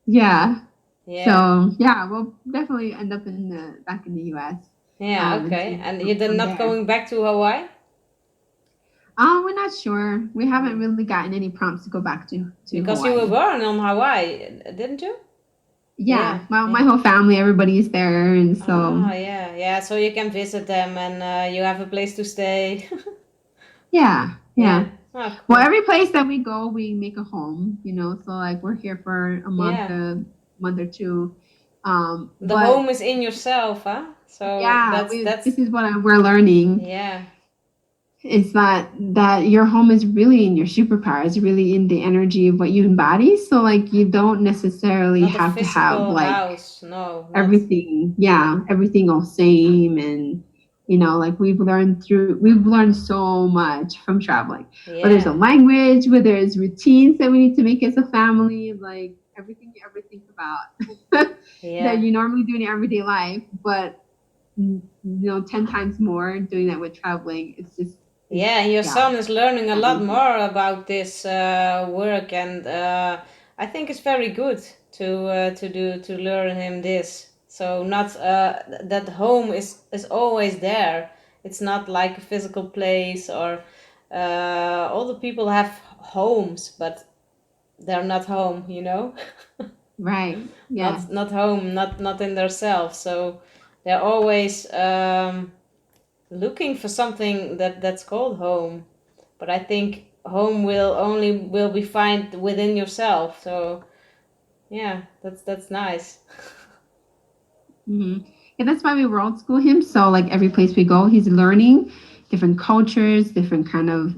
[SPEAKER 3] Yeah.
[SPEAKER 2] Yeah.
[SPEAKER 3] So yeah, we'll definitely end up back in the US.
[SPEAKER 2] Yeah. Okay. And you're then not going back to Hawaii?
[SPEAKER 3] We're not sure. We haven't really gotten any prompts to go back to
[SPEAKER 2] because
[SPEAKER 3] Hawaii.
[SPEAKER 2] You were born on Hawaii, didn't you?
[SPEAKER 3] Yeah. My whole family, everybody's there, and so.
[SPEAKER 2] Oh yeah. So you can visit them, and you have a place to stay.
[SPEAKER 3] Yeah. Oh, cool. Well, every place that we go, we make a home, you know. So like we're here for a month or two.
[SPEAKER 2] The home is in yourself, huh? So
[SPEAKER 3] yeah, this is what we're learning.
[SPEAKER 2] Yeah.
[SPEAKER 3] Is that your home is really in your superpowers, really in the energy of what you embody. So like you don't necessarily have to have like
[SPEAKER 2] house. No,
[SPEAKER 3] everything. Yeah, everything all same, and you know, like we've learned so much from traveling. Yeah. Whether it's a language, whether it's routines that we need to make as a family, like everything you ever think about that you normally do in your everyday life, but you know, 10 times more doing that with traveling. It's just.
[SPEAKER 2] Yeah, and your son is learning a lot more about this work, and I think it's very good to learn him this. So not that home is always there. It's not like a physical place, or all the people have homes, but they're not home, you know.
[SPEAKER 3] Right. Yeah.
[SPEAKER 2] Not home, not in themselves. So they're always. Looking for something that's called home, but I think home will be found within yourself. So yeah, that's nice.
[SPEAKER 3] Mm-hmm. Yeah, that's why we world school him. So like every place we go, he's learning different cultures, different kind of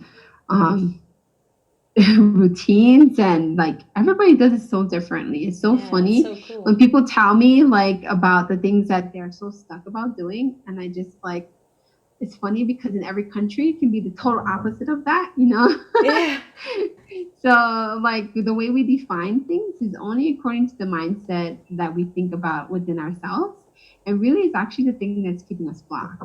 [SPEAKER 3] routines, and like everybody does it so differently. It's so funny.
[SPEAKER 2] It's so cool.
[SPEAKER 3] When people tell me like about the things that they're so stuck about doing, and I just like. It's funny because in every country it can be the total opposite of that, you know?
[SPEAKER 2] Yeah.
[SPEAKER 3] So like the way we define things is only according to the mindset that we think about within ourselves. And really it's actually the thing that's keeping us blocked.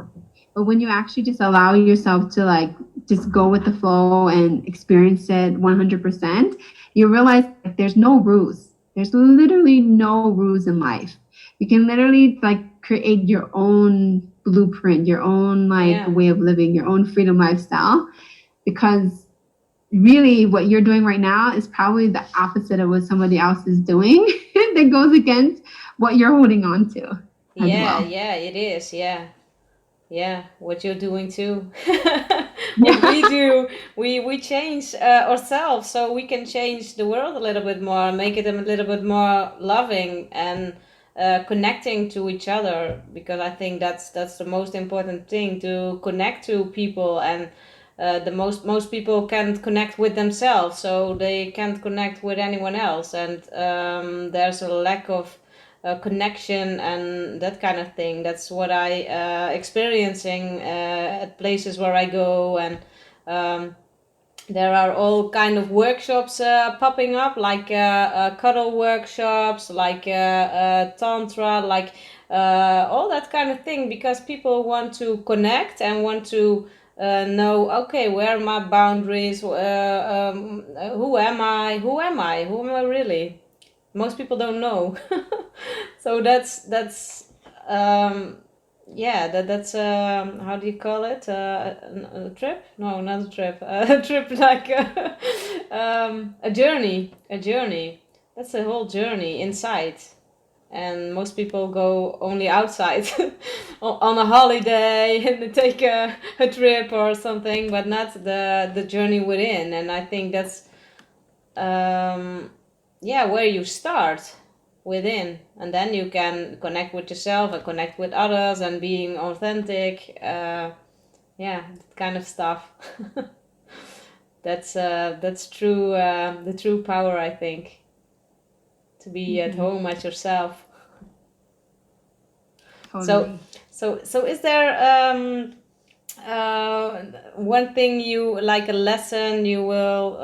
[SPEAKER 3] But when you actually just allow yourself to like just go with the flow and experience it 100%, you realize like, there's no rules. There's literally no rules in life. You can literally like create your own blueprint, your own like way of living, your own freedom lifestyle, because really what you're doing right now is probably the opposite of what somebody else is doing that goes against what you're holding on to.
[SPEAKER 2] Yeah, it is. Yeah, what you're doing too. What we do, we change ourselves so we can change the world a little bit more, make it a little bit more loving and connecting to each other, because I think that's the most important thing, to connect to people. And the most people can't connect with themselves, so they can't connect with anyone else, and there's a lack of connection and that kind of thing. That's what I experiencing at places where I go. And there are all kind of workshops popping up, like cuddle workshops, like tantra, like all that kind of thing, because people want to connect and want to know, okay, where are my boundaries, who am I really. Most people don't know. So that's that's how do you call it, a trip? No, not a trip. A trip, like a journey. That's a whole journey inside, and most people go only outside on a holiday and they take a trip or something, but not the journey within. And I think that's where you start, within, and then you can connect with yourself and connect with others and being authentic, that kind of stuff. That's true, the true power, I think, to be at home at yourself. Totally. So is there one thing you like, a lesson you will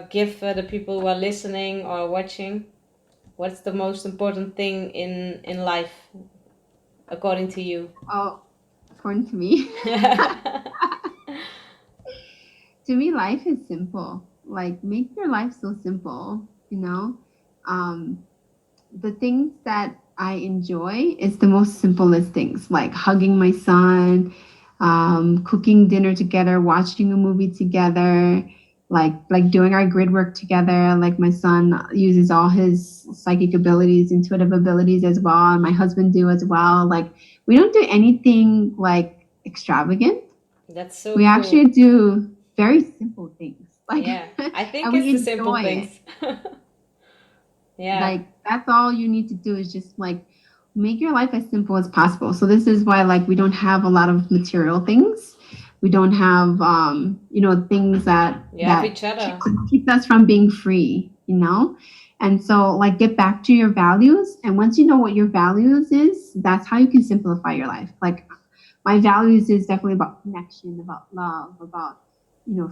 [SPEAKER 2] give the people who are listening or watching? What's the most important thing in life, according to you?
[SPEAKER 3] Oh, according to me? To me, life is simple. Like, make your life so simple, you know? The things that I enjoy is the most simplest things, like hugging my son, cooking dinner together, watching a movie together, like doing our grid work together. Like, my son uses all his psychic abilities, intuitive abilities as well, and my husband do as well. Like, we don't do anything like extravagant.
[SPEAKER 2] That's so
[SPEAKER 3] we
[SPEAKER 2] cool.
[SPEAKER 3] Actually do very simple things. Like,
[SPEAKER 2] I think it's the simple things.
[SPEAKER 3] Like, that's all you need to do, is just like make your life as simple as possible. So this is why, like, we don't have a lot of material things. We don't have things that
[SPEAKER 2] each other
[SPEAKER 3] keep us from being free, and so, like, get back to your values. And once you know what your values is, that's how you can simplify your life. Like, my values is definitely about connection, about love, about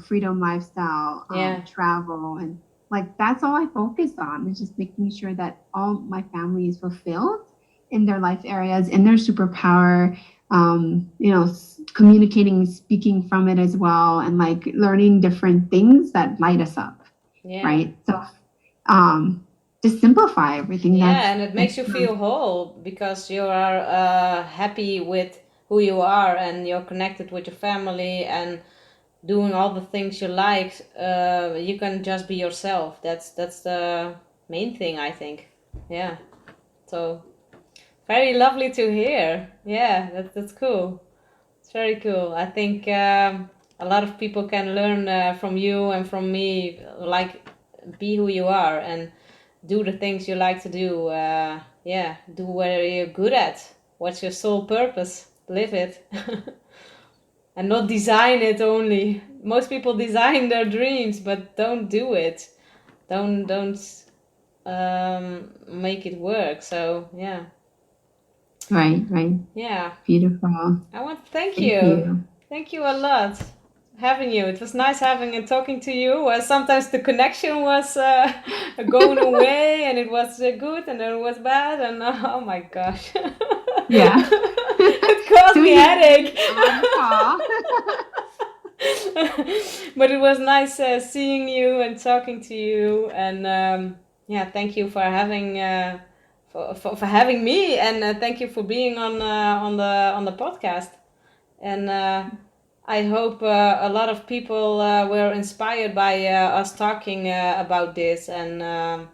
[SPEAKER 3] freedom lifestyle, travel, and like, that's all I focus on, is just making sure that all my family is fulfilled in their life areas, in their superpower, communicating, speaking from it as well, and like learning different things that light us up. Right. So just simplify everything.
[SPEAKER 2] And it makes you feel whole, because you are happy with who you are, and you're connected with your family and doing all the things you like. You can just be yourself. That's the main thing, I think. So very lovely to hear. That's cool. It's very cool. I think a lot of people can learn from you and from me. Like, be who you are and do the things you like to do. Do what you're good at. What's your soul purpose? Live it. And not design it only. Most people design their dreams, but don't do it. Don't make it work. So
[SPEAKER 3] Right.
[SPEAKER 2] Yeah.
[SPEAKER 3] Beautiful.
[SPEAKER 2] I want to thank you. Thank you a lot having you. It was nice having and talking to you. Sometimes the connection was going away, and it was good, and then it was bad, and oh my gosh.
[SPEAKER 3] Yeah.
[SPEAKER 2] It caused me a headache. But it was nice seeing you and talking to you, and thank you for having for having me, and thank you for being on the podcast. And I hope a lot of people were inspired by us talking about this. And I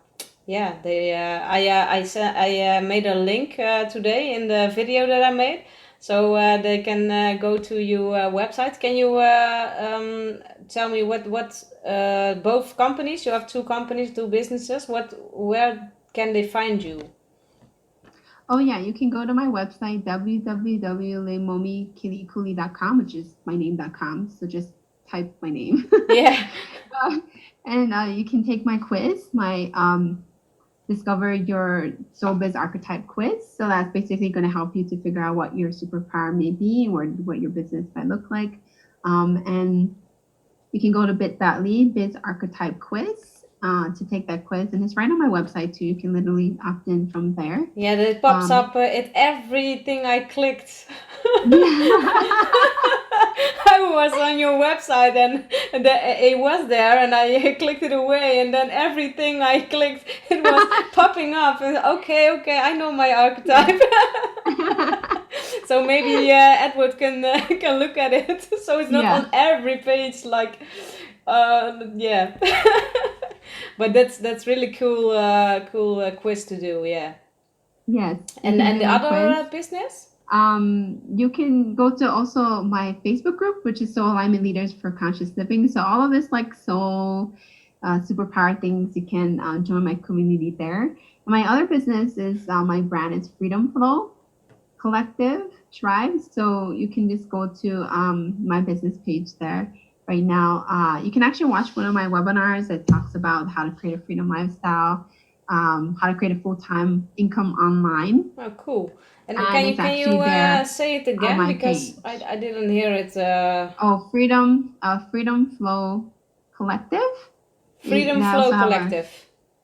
[SPEAKER 2] made a link today in the video that I made, so they can go to your website. Can you tell me what both companies? You have two companies, two businesses. Where can they find you?
[SPEAKER 3] Oh yeah, you can go to my website www.leimomi.com, which is my name.com. So just type my name.
[SPEAKER 2] Yeah.
[SPEAKER 3] And you can take my quiz, my Discover Your Soul Biz Archetype quiz. So that's basically going to help you to figure out what your superpower may be or what your business might look like. And you can go to bit.ly Biz Archetype Quiz to take that quiz, and it's right on my website too. You can literally opt in from there.
[SPEAKER 2] Yeah, it pops up at everything I clicked. I was on your website and it was there, and I clicked it away, and then everything I clicked, it was popping up. And okay, I know my archetype. So maybe Edward can look at it. So it's not on every page, like yeah. But that's really cool quiz to do. Yeah.
[SPEAKER 3] Yes.
[SPEAKER 2] And the other business?
[SPEAKER 3] You can go to also my Facebook group, which is Soul Alignment Leaders for Conscious Living. So all of this like soul superpower things, you can join my community there. And my other business is my brand is Freedom Flow Collective Tribe. So you can just go to my business page there right now. You can actually watch one of my webinars that talks about how to create a freedom lifestyle, how to create a full-time income online.
[SPEAKER 2] Oh, cool. And can you say it again, because I didn't hear it.
[SPEAKER 3] Freedom Flow Collective.
[SPEAKER 2] Freedom Flow Collective.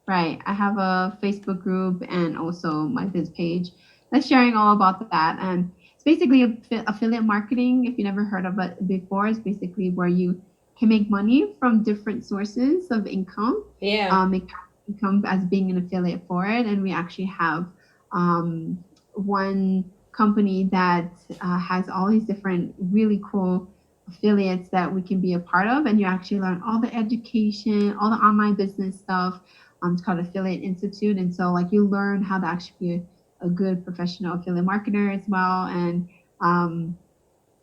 [SPEAKER 3] Right. I have a Facebook group and also my biz page that's sharing all about that. And it's basically affiliate marketing. If you never heard of it before, it's basically where you can make money from different sources of income.
[SPEAKER 2] Yeah.
[SPEAKER 3] Make income as being an affiliate for it. And we actually have one company that has all these different really cool affiliates that we can be a part of, and you actually learn all the education, all the online business stuff. It's called Affiliate Institute, and so like you learn how to actually be a good professional affiliate marketer as well, and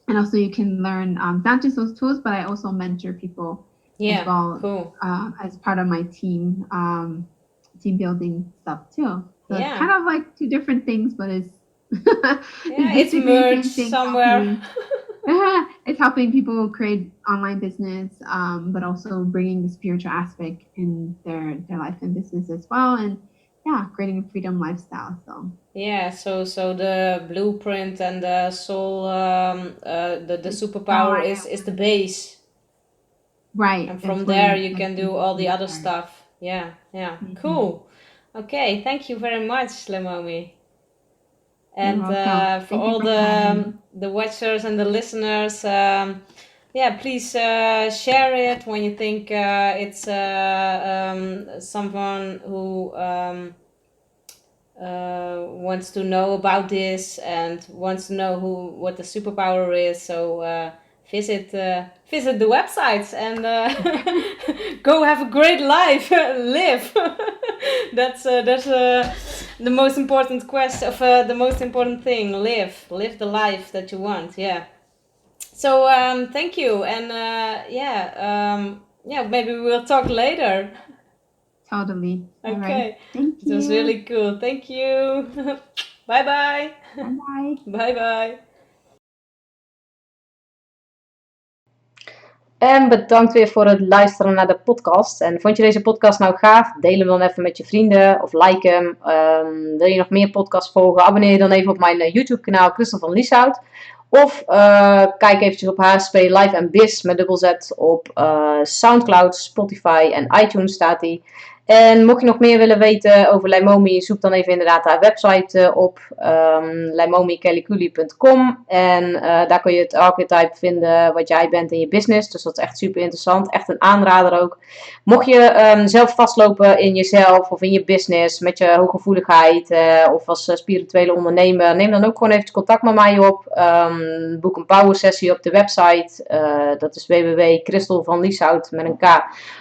[SPEAKER 3] also you can learn not just those tools, but I also mentor people as well.
[SPEAKER 2] Cool.
[SPEAKER 3] As part of my team building stuff too. So it's kind of like two different things, but it's
[SPEAKER 2] it's merged somewhere.
[SPEAKER 3] It's helping people create online business, but also bringing the spiritual aspect in their life and business as well, and creating a freedom lifestyle. So
[SPEAKER 2] so the blueprint and the soul, the superpower is the base,
[SPEAKER 3] right?
[SPEAKER 2] And from there you can do all the other stuff. Mm-hmm. Cool. Okay, thank you very much, Leimomi. And for all the watchers and the listeners, please share it when you think it's someone who wants to know about this and wants to know what the superpower is. So visit the websites and go have a great life. Live. That's the most important question of the most important thing. Live the life that you want. So thank you, and maybe we'll talk later.
[SPEAKER 3] Totally.
[SPEAKER 2] Okay.
[SPEAKER 3] Right. Thank you.
[SPEAKER 2] It was really cool. Thank you. Bye bye.
[SPEAKER 3] Bye.
[SPEAKER 2] Bye bye.
[SPEAKER 1] En bedankt weer voor het luisteren naar de podcast. En vond je deze podcast nou gaaf? Deel hem dan even met je vrienden of like hem. Wil je nog meer podcasts volgen? Abonneer je dan even op mijn YouTube kanaal Christel van Lieshout. Of kijk eventjes op HSP Live en Bizz met dubbel Z op Soundcloud, Spotify en iTunes staat die. En mocht je nog meer willen weten over Leimomi, zoek dan even inderdaad haar website op. Leimomi En daar kun je het archetype vinden wat jij bent in je business. Dus dat is echt super interessant. Echt een aanrader ook. Mocht je zelf vastlopen in jezelf of in je business met je hooggevoeligheid of als spirituele ondernemer, neem dan ook gewoon even contact met mij op. Boek een power sessie op de website. Dat is www.kristelvanlieshout met een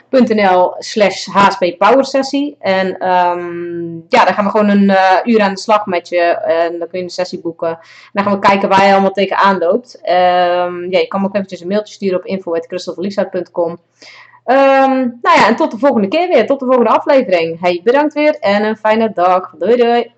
[SPEAKER 1] k.nl/HSP Power Sessie. En dan gaan we gewoon een uur aan de slag met je. En dan kun je een sessie boeken. En dan gaan we kijken waar je allemaal tegenaan loopt. Je kan me ook eventjes een mailtje sturen op info@kristelvanlieshout.com. En tot de volgende keer weer. Tot de volgende aflevering. Hey, bedankt weer en een fijne dag. Doei doei.